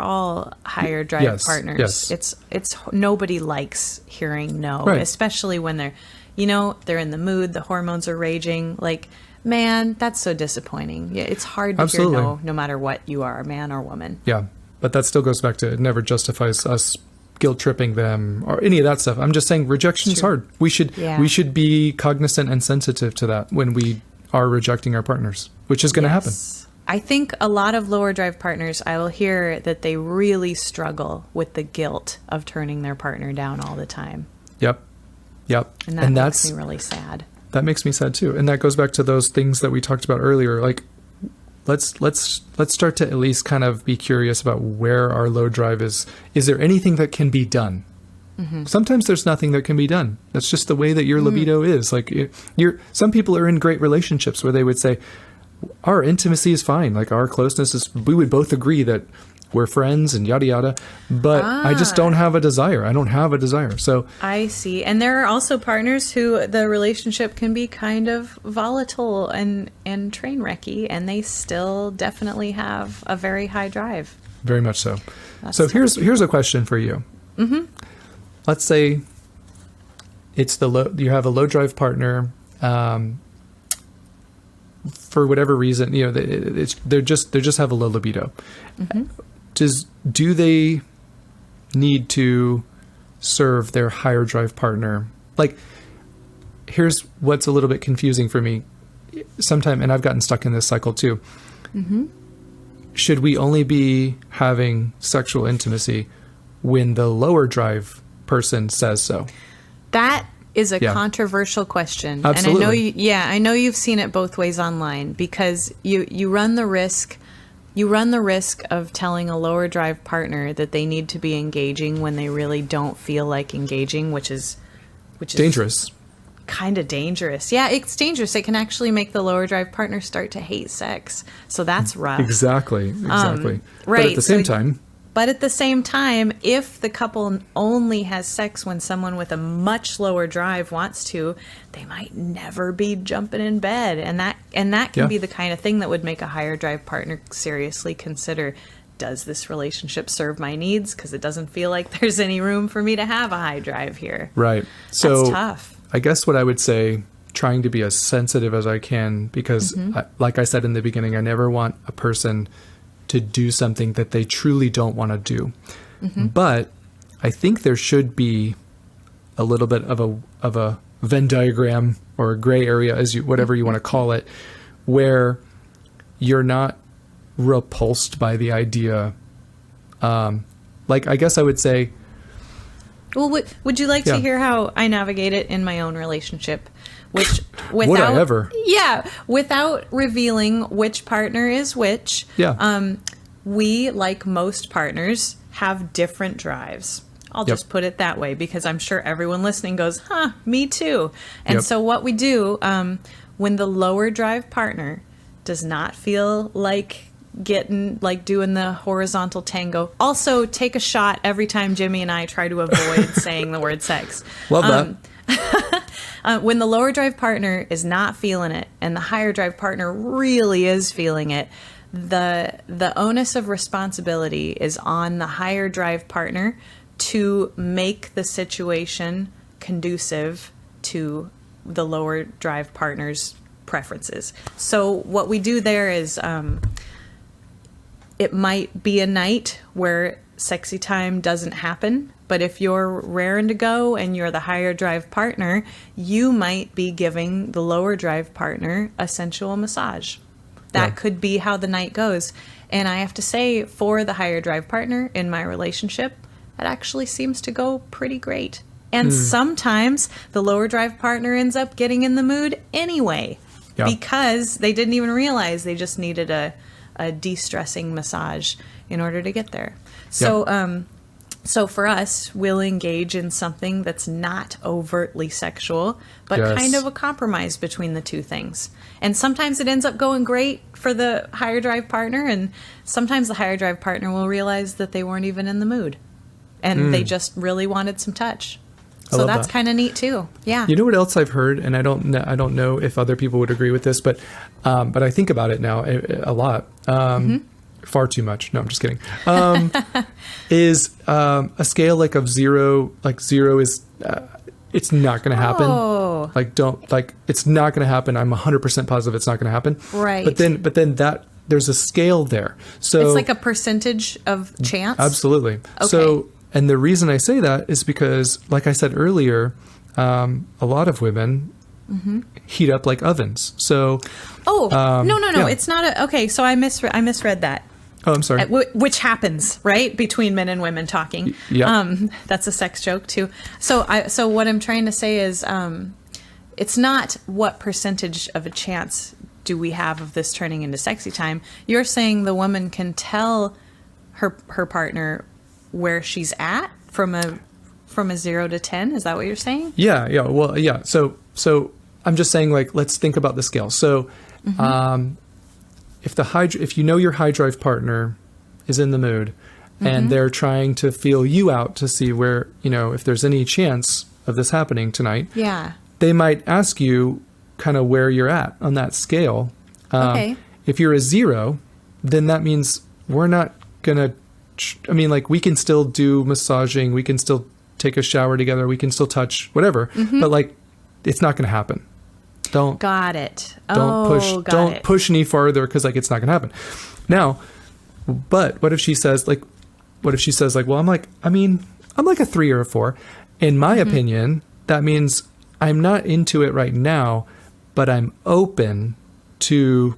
all higher drive partners, it's nobody likes hearing no, right. especially when they're in the mood, the hormones are raging. Like, man, that's so disappointing. Yeah, it's hard to hear no matter what you are, man or woman. Yeah, but that still goes back to it never justifies us guilt tripping them or any of that stuff. I'm just saying rejection is hard. We should be cognizant and sensitive to that when we are rejecting our partners, which is going to happen. I think a lot of lower drive partners, I will hear that they really struggle with the guilt of turning their partner down all the time. Yep. And that makes me really sad. That makes me sad too. And that goes back to those things that we talked about earlier. Like, let's start to at least kind of be curious about where our low drive is. Is there anything that can be done? Mm-hmm. Sometimes there's nothing that can be done. That's just the way that your libido is. Like, some people are in great relationships where they would say, our intimacy is fine. Like, our closeness is, we would both agree that we're friends and yada yada, but I just don't have a desire. I don't have a desire. So I see. And there are also partners who the relationship can be kind of volatile and train wrecky, and they still definitely have a very high drive. Very much so. So here's a question for you. Mm-hmm. Let's say it's you have a low drive partner. For whatever reason, they just have a low libido. Mm-hmm. Do they need to serve their higher drive partner? Like, here's what's a little bit confusing for me. Sometimes, and I've gotten stuck in this cycle too. Mm-hmm. Should we only be having sexual intimacy when the lower drive person says so? That is a controversial question. Absolutely. And I know you've seen it both ways online, because you run the risk of telling a lower drive partner that they need to be engaging when they really don't feel like engaging, which is dangerous. Kind of dangerous. Yeah, it's dangerous. It can actually make the lower drive partner start to hate sex. So that's rough. Exactly. Right. But at the same time, if the couple only has sex when someone with a much lower drive wants to, they might never be jumping in bed. And that can be the kind of thing that would make a higher drive partner seriously consider, does this relationship serve my needs? Because it doesn't feel like there's any room for me to have a high drive here. Right. So that's tough. I guess what I would say, trying to be as sensitive as I can, because like I said in the beginning, I never want a person to do something that they truly don't want to do. Mm-hmm. But I think there should be a little bit of a Venn diagram or a gray area, whatever you want to call it, where you're not repulsed by the idea. Like, I guess I would say, well, would you like to hear how I navigate it in my own relationship? Which, would I ever? Yeah, without revealing which partner is which. Yeah. We, like most partners, have different drives. I'll just put it that way, because I'm sure everyone listening goes, me too. And so what we do, when the lower drive partner does not feel like doing the horizontal tango. Also, take a shot every time Jimmy and I try to avoid saying the word sex. Love that. When the lower drive partner is not feeling it and the higher drive partner really is feeling it, the onus of responsibility is on the higher drive partner to make the situation conducive to the lower drive partner's preferences. So what we do there is, it might be a night where sexy time doesn't happen, but if you're raring to go and you're the higher drive partner, you might be giving the lower drive partner a sensual massage. That could be how the night goes. And I have to say, for the higher drive partner in my relationship, it actually seems to go pretty great. And sometimes the lower drive partner ends up getting in the mood anyway, because they didn't even realize they just needed a de-stressing massage in order to get there. So So for us, we'll engage in something that's not overtly sexual, but kind of a compromise between the two things. And sometimes it ends up going great for the higher drive partner, and sometimes the higher drive partner will realize that they weren't even in the mood, and they just really wanted some touch. So that's kind of neat too. Yeah. You know what else I've heard, and I don't know if other people would agree with this, but I think about it now a lot. Far too much. No, I'm just kidding. Is a scale like of zero, like zero is, it's not going to happen. Oh. It's not going to happen. I'm 100% positive it's not going to happen. Right. But then that there's a scale there. So it's like a percentage of chance. Absolutely. Okay. So, and the reason I say that is because, like I said earlier, a lot of women heat up like ovens. So, no, yeah. It's not okay. So I misread that. Oh, I'm sorry. Which happens, right, between men and women talking. Yeah. That's a sex joke too. So what I'm trying to say is, it's not what percentage of a chance do we have of this turning into sexy time. You're saying the woman can tell her partner where she's at from a 0 to 10. Is that what you're saying? Yeah. Well, yeah. So I'm just saying, like, let's think about the scale. So, if you know your high drive partner is in the mood and they're trying to feel you out to see where, if there's any chance of this happening tonight, they might ask you kind of where you're at on that scale. Okay. If you're a 0, then that means we're not going to, we can still do massaging, we can still take a shower together, we can still touch, whatever, but like, it's not going to happen. Don't push any farther because like it's not gonna happen. Now, but what if she says like, well, I'm like a 3 or a 4. In my opinion, that means I'm not into it right now, but I'm open to,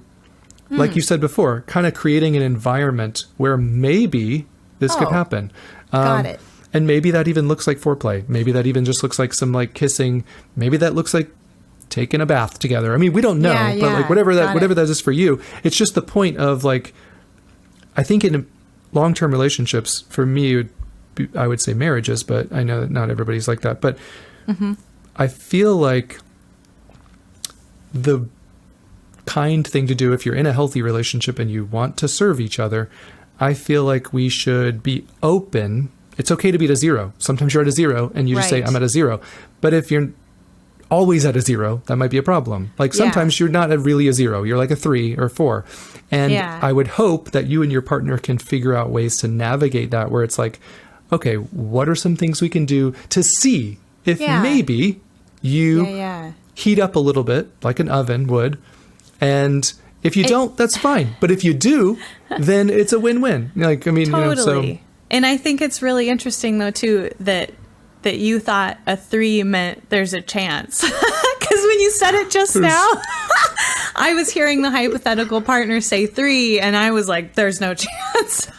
like you said before, kind of creating an environment where maybe this could happen. Got it. And maybe that even looks like foreplay. Maybe that even just looks like some like kissing. Maybe that looks like taking a bath together. I mean, we don't know, but like whatever that is for you, it's just the point of like, I think in long-term relationships, for me, I would say marriages, but I know that not everybody's like that. But I feel like the kind thing to do if you're in a healthy relationship and you want to serve each other, I feel like we should be open. It's okay to be at a 0. Sometimes you're at a 0 and you just say, I'm at a 0. But if you're always at a 0, that might be a problem. Like sometimes you're not really a 0, you're like a 3 or 4. And I would hope that you and your partner can figure out ways to navigate that where it's like, okay, what are some things we can do to see if maybe you heat up a little bit like an oven would. And if you don't, that's fine. But if you do, then it's a win-win. Like, I mean, totally. And I think it's really interesting though too that you thought a 3 meant there's a chance. Because when you said it just now, I was hearing the hypothetical partner say 3, and I was like, there's no chance.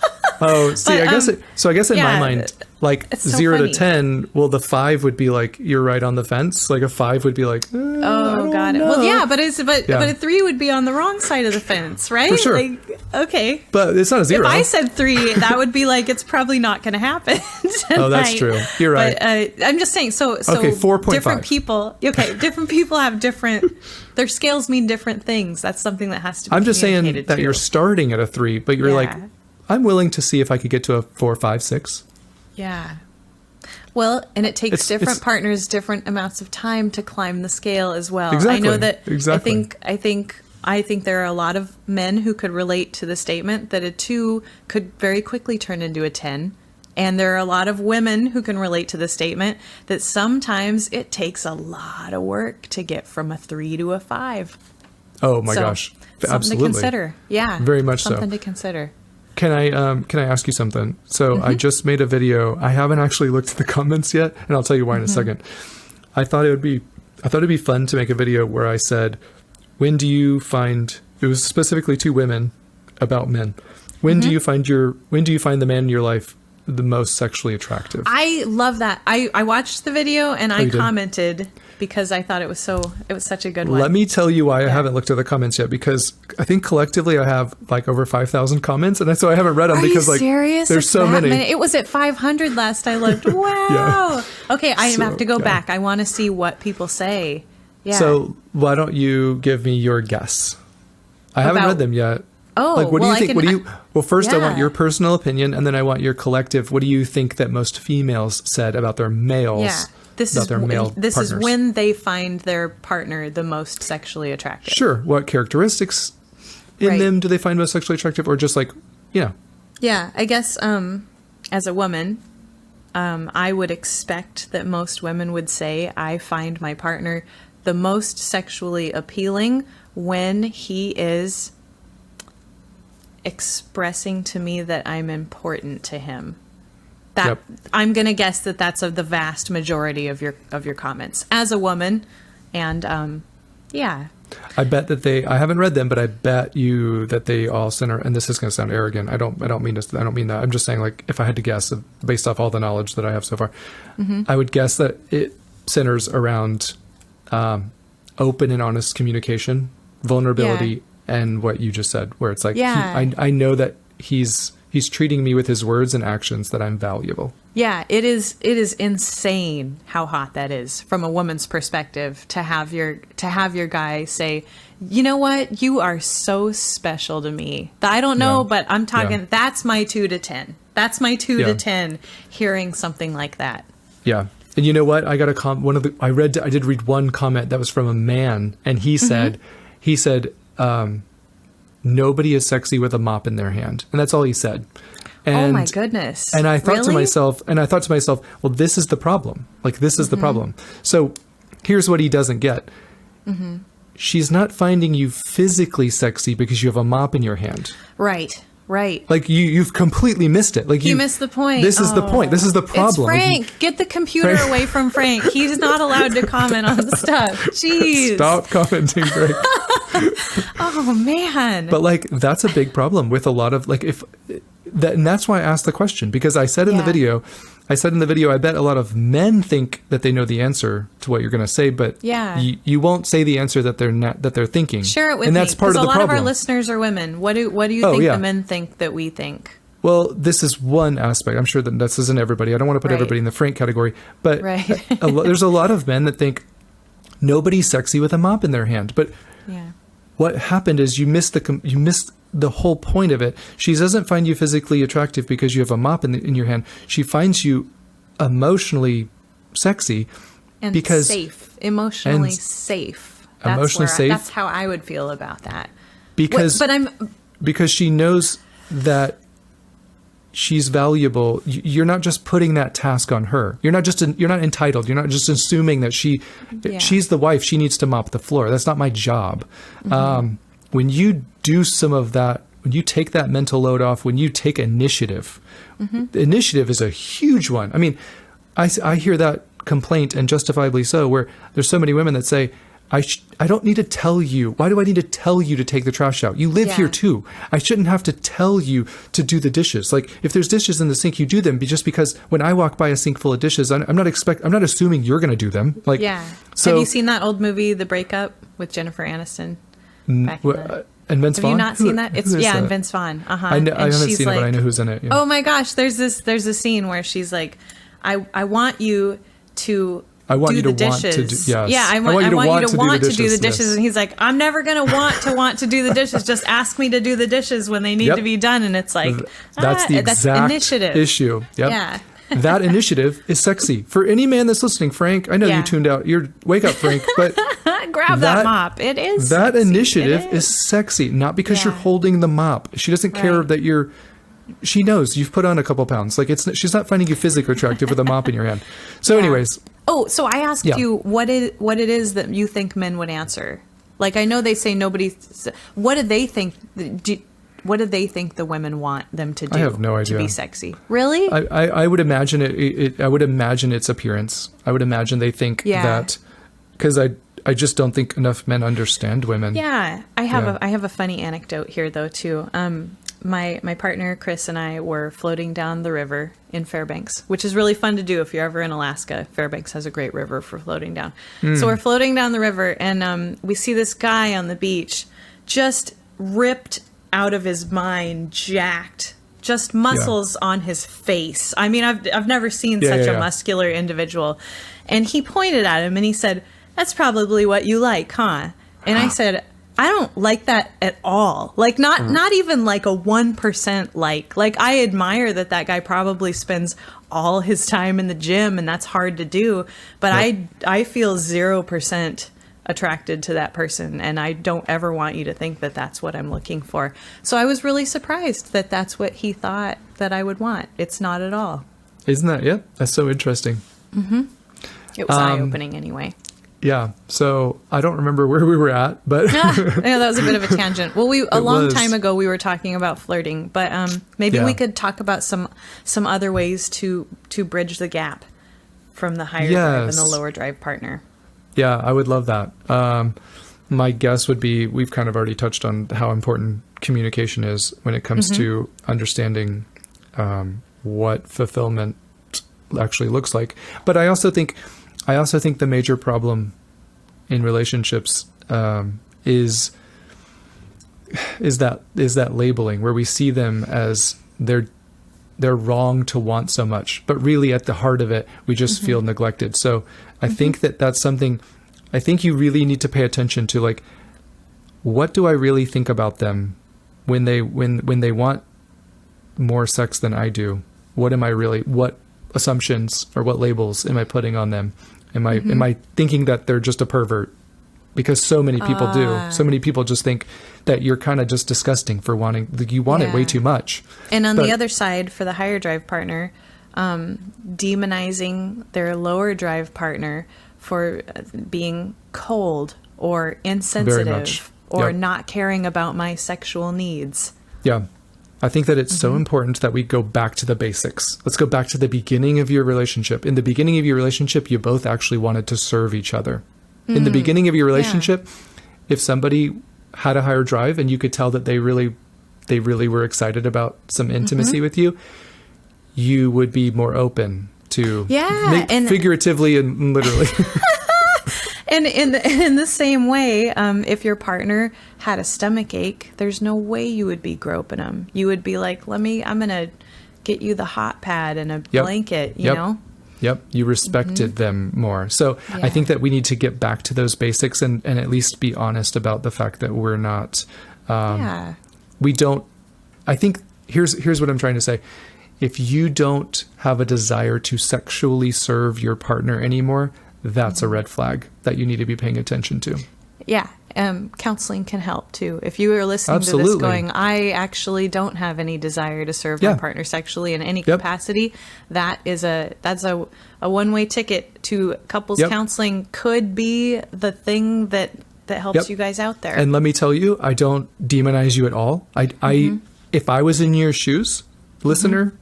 Oh, see, but, I guess in my mind, like 0 to 10, well, the 5 would be like, you're right on the fence. Like a 5 would be like, got it. Well, yeah, but a 3 would be on the wrong side of the fence, right? For sure. Like, okay. But it's not a 0. If I said 3, that would be like, it's probably not going to happen tonight. Oh, that's true. You're right. But I'm just saying, so okay, 4.5. Different people have different, their scales mean different things. That's something that has to be I'm just saying that too. You're starting at a 3, but you're like, I'm willing to see if I could get to a 4, 5, 6. Yeah. Well, and it takes different partners different amounts of time to climb the scale as well. Exactly. I know that. Exactly. I think there are a lot of men who could relate to the statement that a 2 could very quickly turn into a 10. And there are a lot of women who can relate to the statement that sometimes it takes a lot of work to get from a 3 to a 5. Oh my gosh. Something Absolutely. to consider. Yeah. Very much something to consider. Can I ask you something? So I just made a video. I haven't actually looked at the comments yet, and I'll tell you why in a second. I thought it'd be fun to make a video where I said, when do you find, it was specifically to women about men. When do you find the man in your life the most sexually attractive. I love that. I watched the video and I you did? commented because I thought it was such a good one. Let me tell you why I haven't looked at the comments yet, because I think collectively I have like over 5,000 comments, and so I haven't read them because like serious? There's so many. It was at 500 last I looked. Wow. Okay, I have to go back. I want to see what people say. Yeah. So why don't you give me your guess? I haven't read them yet. Oh, like, what do you think? What do you? Well, first I want your personal opinion, and then I want your collective. What do you think that most females said about their males? Yeah. This is when they find their partner the most sexually attractive. Sure. What characteristics in them do they find most sexually attractive, or just like, Yeah, I guess as a woman, I would expect that most women would say, I find my partner the most sexually appealing when he is expressing to me that I'm important to him. I'm going to guess that that's the vast majority of your comments as a woman. And I bet that I haven't read them, but I bet you that they all center, and this is going to sound arrogant. I don't mean that. I'm just saying, like, if I had to guess based off all the knowledge that I have so far, I would guess that it centers around open and honest communication, vulnerability, and what you just said, where it's like, I know that he's treating me with his words and actions that I'm valuable. Yeah, it is insane how hot that is from a woman's perspective to have your guy say, you know what, you are so special to me. I don't know, but I'm talking, that's my 2 to 10. That's my 2 to 10 hearing something like that. Yeah. And you know what? I got I did read one comment that was from a man, and he said, nobody is sexy with a mop in their hand. And that's all he said. And, oh my goodness. And I thought to myself, well, this is the problem. Like, this is the problem. So here's what he doesn't get. She's not finding you physically sexy because you have a mop in your hand. Right. Like, you've completely missed it. Like, you missed the point. This is the point. This is the problem. It's Frank. Get the computer away from Frank. He's not allowed to comment on the stuff. Jeez. Stop commenting, Frank. Oh man. But like, that's a big problem with a lot of like, and that's why I asked the question, because I said in the video, I bet a lot of men think that they know the answer to what you're going to say, but you won't say the answer that they're thinking. Share it with me. And that's part of the problem. A lot of our listeners are women. What do you think the men think that we think? Well, this is one aspect. I'm sure that this isn't everybody. I don't want to put everybody in the Frank category, but there's a lot of men that think nobody's sexy with a mop in their hand. But what happened is you missed the whole point of it. She doesn't find you physically attractive because you have a mop in your hand. She finds you emotionally sexy and because safe, emotionally safe. That's how I would feel about that. Because she knows that she's valuable. You're not just putting that task on her. You're not entitled. You're not just assuming that she's the wife. She needs to mop the floor. That's not my job. When you do some of that, when you take that mental load off, when you take initiative, initiative is a huge one. I mean, I hear that complaint, and justifiably so, where there's so many women that say, I don't need to tell you. Why do I need to tell you to take the trash out? You live here too. I shouldn't have to tell you to do the dishes. Like, if there's dishes in the sink, you do them. Just because when I walk by a sink full of dishes, I'm not assuming you're going to do them. Like, So, have you seen that old movie, The Breakup, with Jennifer Aniston? And Vince Vaughn? Have you not seen that? It's and Vince Vaughn. I haven't seen it, but I know who's in it. Oh my gosh, there's a scene where she's like, I want you to I want you to want to do, yes. I want you to want to do the dishes. Yes. And he's like, I'm never going to want to do the dishes. Just ask me to do the dishes when they need to be done. And it's like, that's the exact initiative issue. Yep. Yeah. That initiative is sexy. For any man that's listening, Frank, I know you tuned out. Wake up, Frank. But grab that mop. It is that sexy. Initiative is sexy. Not because you're holding the mop. She doesn't care that she knows you've put on a couple pounds. Like, she's not finding you physically attractive with a mop in your hand. So anyways. Oh, so I asked you what it is that you think men would answer. Like, I know they say nobody. What do they think? What do they think the women want them to do? I have no idea. To be sexy. Really? I would imagine I would imagine its appearance. I would imagine they think that, because I just don't think enough men understand women. Yeah, I have a funny anecdote here though too. my partner Chris and I were floating down the river in Fairbanks, which is really fun to do if you're ever in Alaska. Fairbanks has a great river for floating down. So we're floating down the river, and we see this guy on the beach, just ripped out of his mind, jacked, just muscles on his face. I mean, I've never seen such a muscular individual. And he pointed at him and he said, "That's probably what you like, huh?" And I said, "I don't like that at all. Like, not even like a 1% like. Like, I admire that guy probably spends all his time in the gym, and that's hard to do. But I feel 0% attracted to that person, and I don't ever want you to think that that's what I'm looking for." So I was really surprised that that's what he thought that I would want. It's not at all. Isn't that? Yeah, that's so interesting. Mm-hmm. It was eye-opening anyway. Yeah. So I don't remember where we were at, but yeah, that was a bit of a tangent. Well, a long time ago we were talking about flirting, but maybe we could talk about some other ways to bridge the gap from the higher drive and the lower drive partner. Yeah, I would love that. My guess would be we've kind of already touched on how important communication is when it comes to understanding what fulfillment actually looks like. But I also think the major problem in relationships is that labeling, where we see them as they're wrong to want so much, but really at the heart of it, we just feel neglected. So I think that's something I think you really need to pay attention to. Like, what do I really think about them when they want more sex than I do? What assumptions or what labels am I putting on them? Am I thinking that they're just a pervert? Because so many people do. So many people just think that you're kind of just disgusting for wanting, you want it way too much. And on the other side, for the higher drive partner, demonizing their lower drive partner for being cold or insensitive or not caring about my sexual needs. Yeah. I think that it's so important that we go back to the basics. Let's go back to the beginning of your relationship. In the beginning of your relationship, you both actually wanted to serve each other. In the beginning of your relationship, if somebody had a higher drive and you could tell that they really were excited about some intimacy with you, you would be more open to figuratively and literally. And in the same way, if your partner had a stomach ache, there's no way you would be groping them. You would be like, I'm going to get you the hot pad and a blanket, you know? Yep. You respected them more. So I think that we need to get back to those basics and at least be honest about the fact that we're not, we don't, I think here's what I'm trying to say. If you don't have a desire to sexually serve your partner anymore, that's a red flag that you need to be paying attention to. Yeah. Counseling can help too. If you are listening to this going, I actually don't have any desire to serve my partner sexually in any capacity, that's a one-way ticket to couples counseling. Could be the thing that helps you guys out there. And let me tell you, I don't demonize you at all. I if I was in your shoes, listener,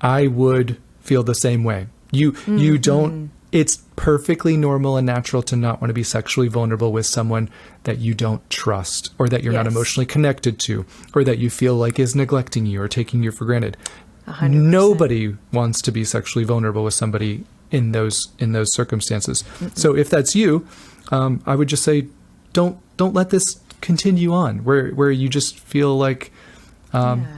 I would feel the same way. You don't. It's perfectly normal and natural to not want to be sexually vulnerable with someone that you don't trust or that you're not emotionally connected to or that you feel like is neglecting you or taking you for granted. 100%. Nobody wants to be sexually vulnerable with somebody in those circumstances. So if that's you, I would just say, don't let this continue on where you just feel like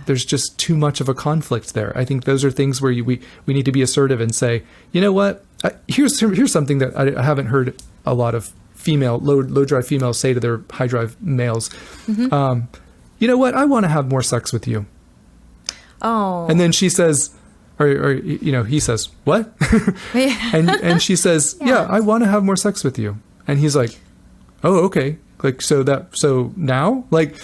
there's just too much of a conflict there. I think those are things where we need to be assertive and say, you know what? Here's something that I haven't heard a lot of low drive females say to their high drive males. You know what? I want to have more sex with you. Oh. And then she says, or he says, what? and she says, yeah, I want to have more sex with you. And he's like, oh, okay. Like, so now, like.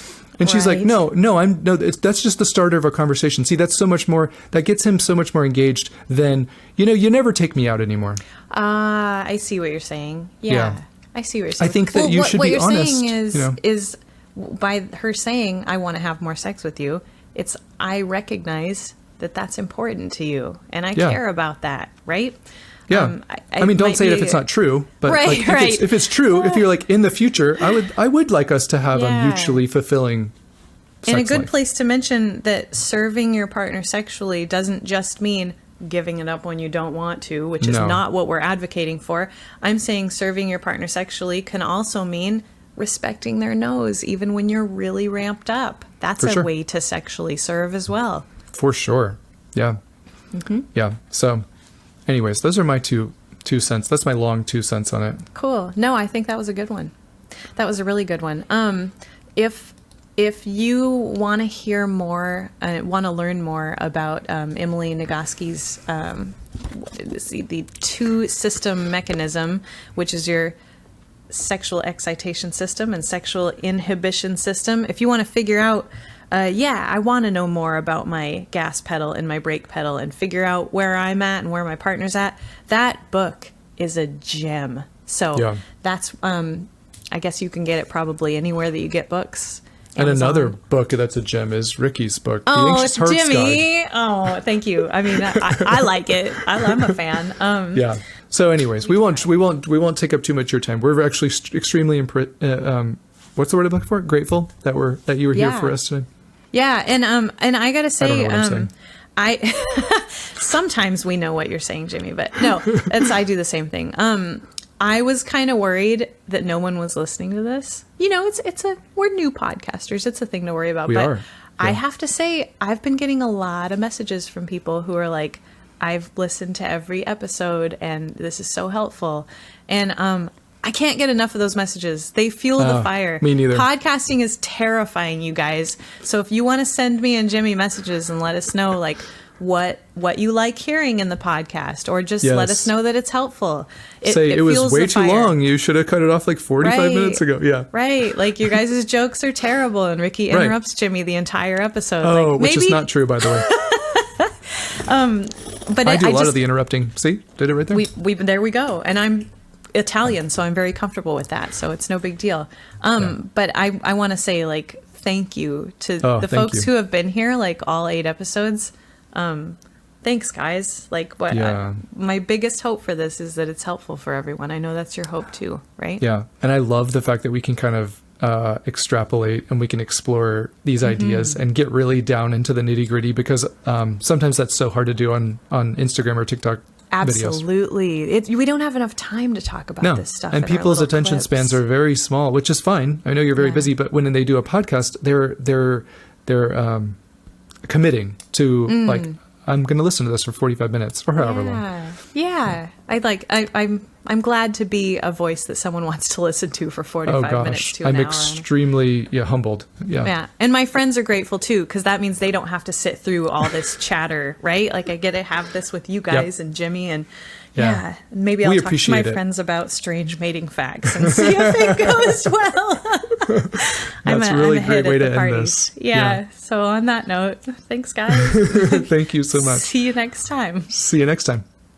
And she's like, that's just the starter of a conversation. See, that's so much more, that gets him so much more engaged than, you never take me out anymore. I see what you're saying. Yeah. I see what you're saying. I think that you should be honest. What you're saying is by her saying, I want to have more sex with you, it's, I recognize that that's important to you and I care about that, right? Yeah. I mean, don't say it if it's not true, but if it's true, if you're like in the future, I would like us to have a mutually fulfilling And a good place to mention that serving your partner sexually doesn't just mean giving it up when you don't want to, which is not what we're advocating for. I'm saying serving your partner sexually can also mean respecting their nose, even when you're really ramped up. That's a way to sexually serve as well. For sure. Yeah. Mm-hmm. Yeah. So anyways, those are my two cents. That's my long 2 cents on it. Cool. No, I think that was a good one. That was a really good one. If you want to hear more, want to learn more about Emily Nagoski's the 2-system mechanism, which is your sexual excitation system and sexual inhibition system. If you want to figure out, I want to know more about my gas pedal and my brake pedal and figure out where I'm at and where my partner's at, that book is a gem. So that's, I guess you can get it probably anywhere that you get books. And Amazon. Another book that's a gem is Ricky's book, The Anxious Heart's Jimmy. Guide. Oh, thank you. I mean, I like it. I'm a fan. Yeah. So, anyways, we won't take up too much of your time. We're actually extremely what's the word I'm looking for? Grateful that you were here for us today. Yeah, and I gotta say, I sometimes we know what you're saying, Jimmy, but no, I do the same thing. I was kind of worried that no one was listening to this. You know, we're new podcasters. It's a thing to worry about. We are. Yeah. I have to say, I've been getting a lot of messages from people who are like, I've listened to every episode and this is so helpful. And I can't get enough of those messages. They fuel the fire. Me neither. Podcasting is terrifying, you guys. So if you want to send me and Jimmy messages and let us know, like, what you like hearing in the podcast, or just let us know that it's helpful. It was way too long. You should have cut it off like 45 minutes ago. Yeah. Right. Like, your guys' jokes are terrible and Ricky interrupts Jimmy the entire episode. Oh, which is not true, by the way. But I do a lot of the interrupting. See? Did it right there? There we go. And I'm Italian, so I'm very comfortable with that. So it's no big deal. But I want to say, like, thank you to the folks who have been here, like, all 8 episodes. Thanks, guys. Like, my biggest hope for this is that it's helpful for everyone. I know that's your hope too, right? Yeah. And I love the fact that we can kind of extrapolate and we can explore these ideas and get really down into the nitty-gritty, because sometimes that's so hard to do on Instagram or TikTok Absolutely. videos. We don't have enough time to talk about this stuff. And people's attention spans are very small, which is fine. I know you're very busy, but when they do a podcast, they're committing to like, I'm going to listen to this for 45 minutes or however long. Yeah. I'm glad to be a voice that someone wants to listen to for 45 minutes to an hour. I'm extremely humbled. Yeah. And my friends are grateful too, because that means they don't have to sit through all this chatter, right? Like, I get to have this with you guys and Jimmy, and maybe I'll talk to my friends about strange mating facts and see if it goes well. That's a really great way to end this. Yeah. So on that note, thanks, guys. Thank you so much. See you next time. See you next time.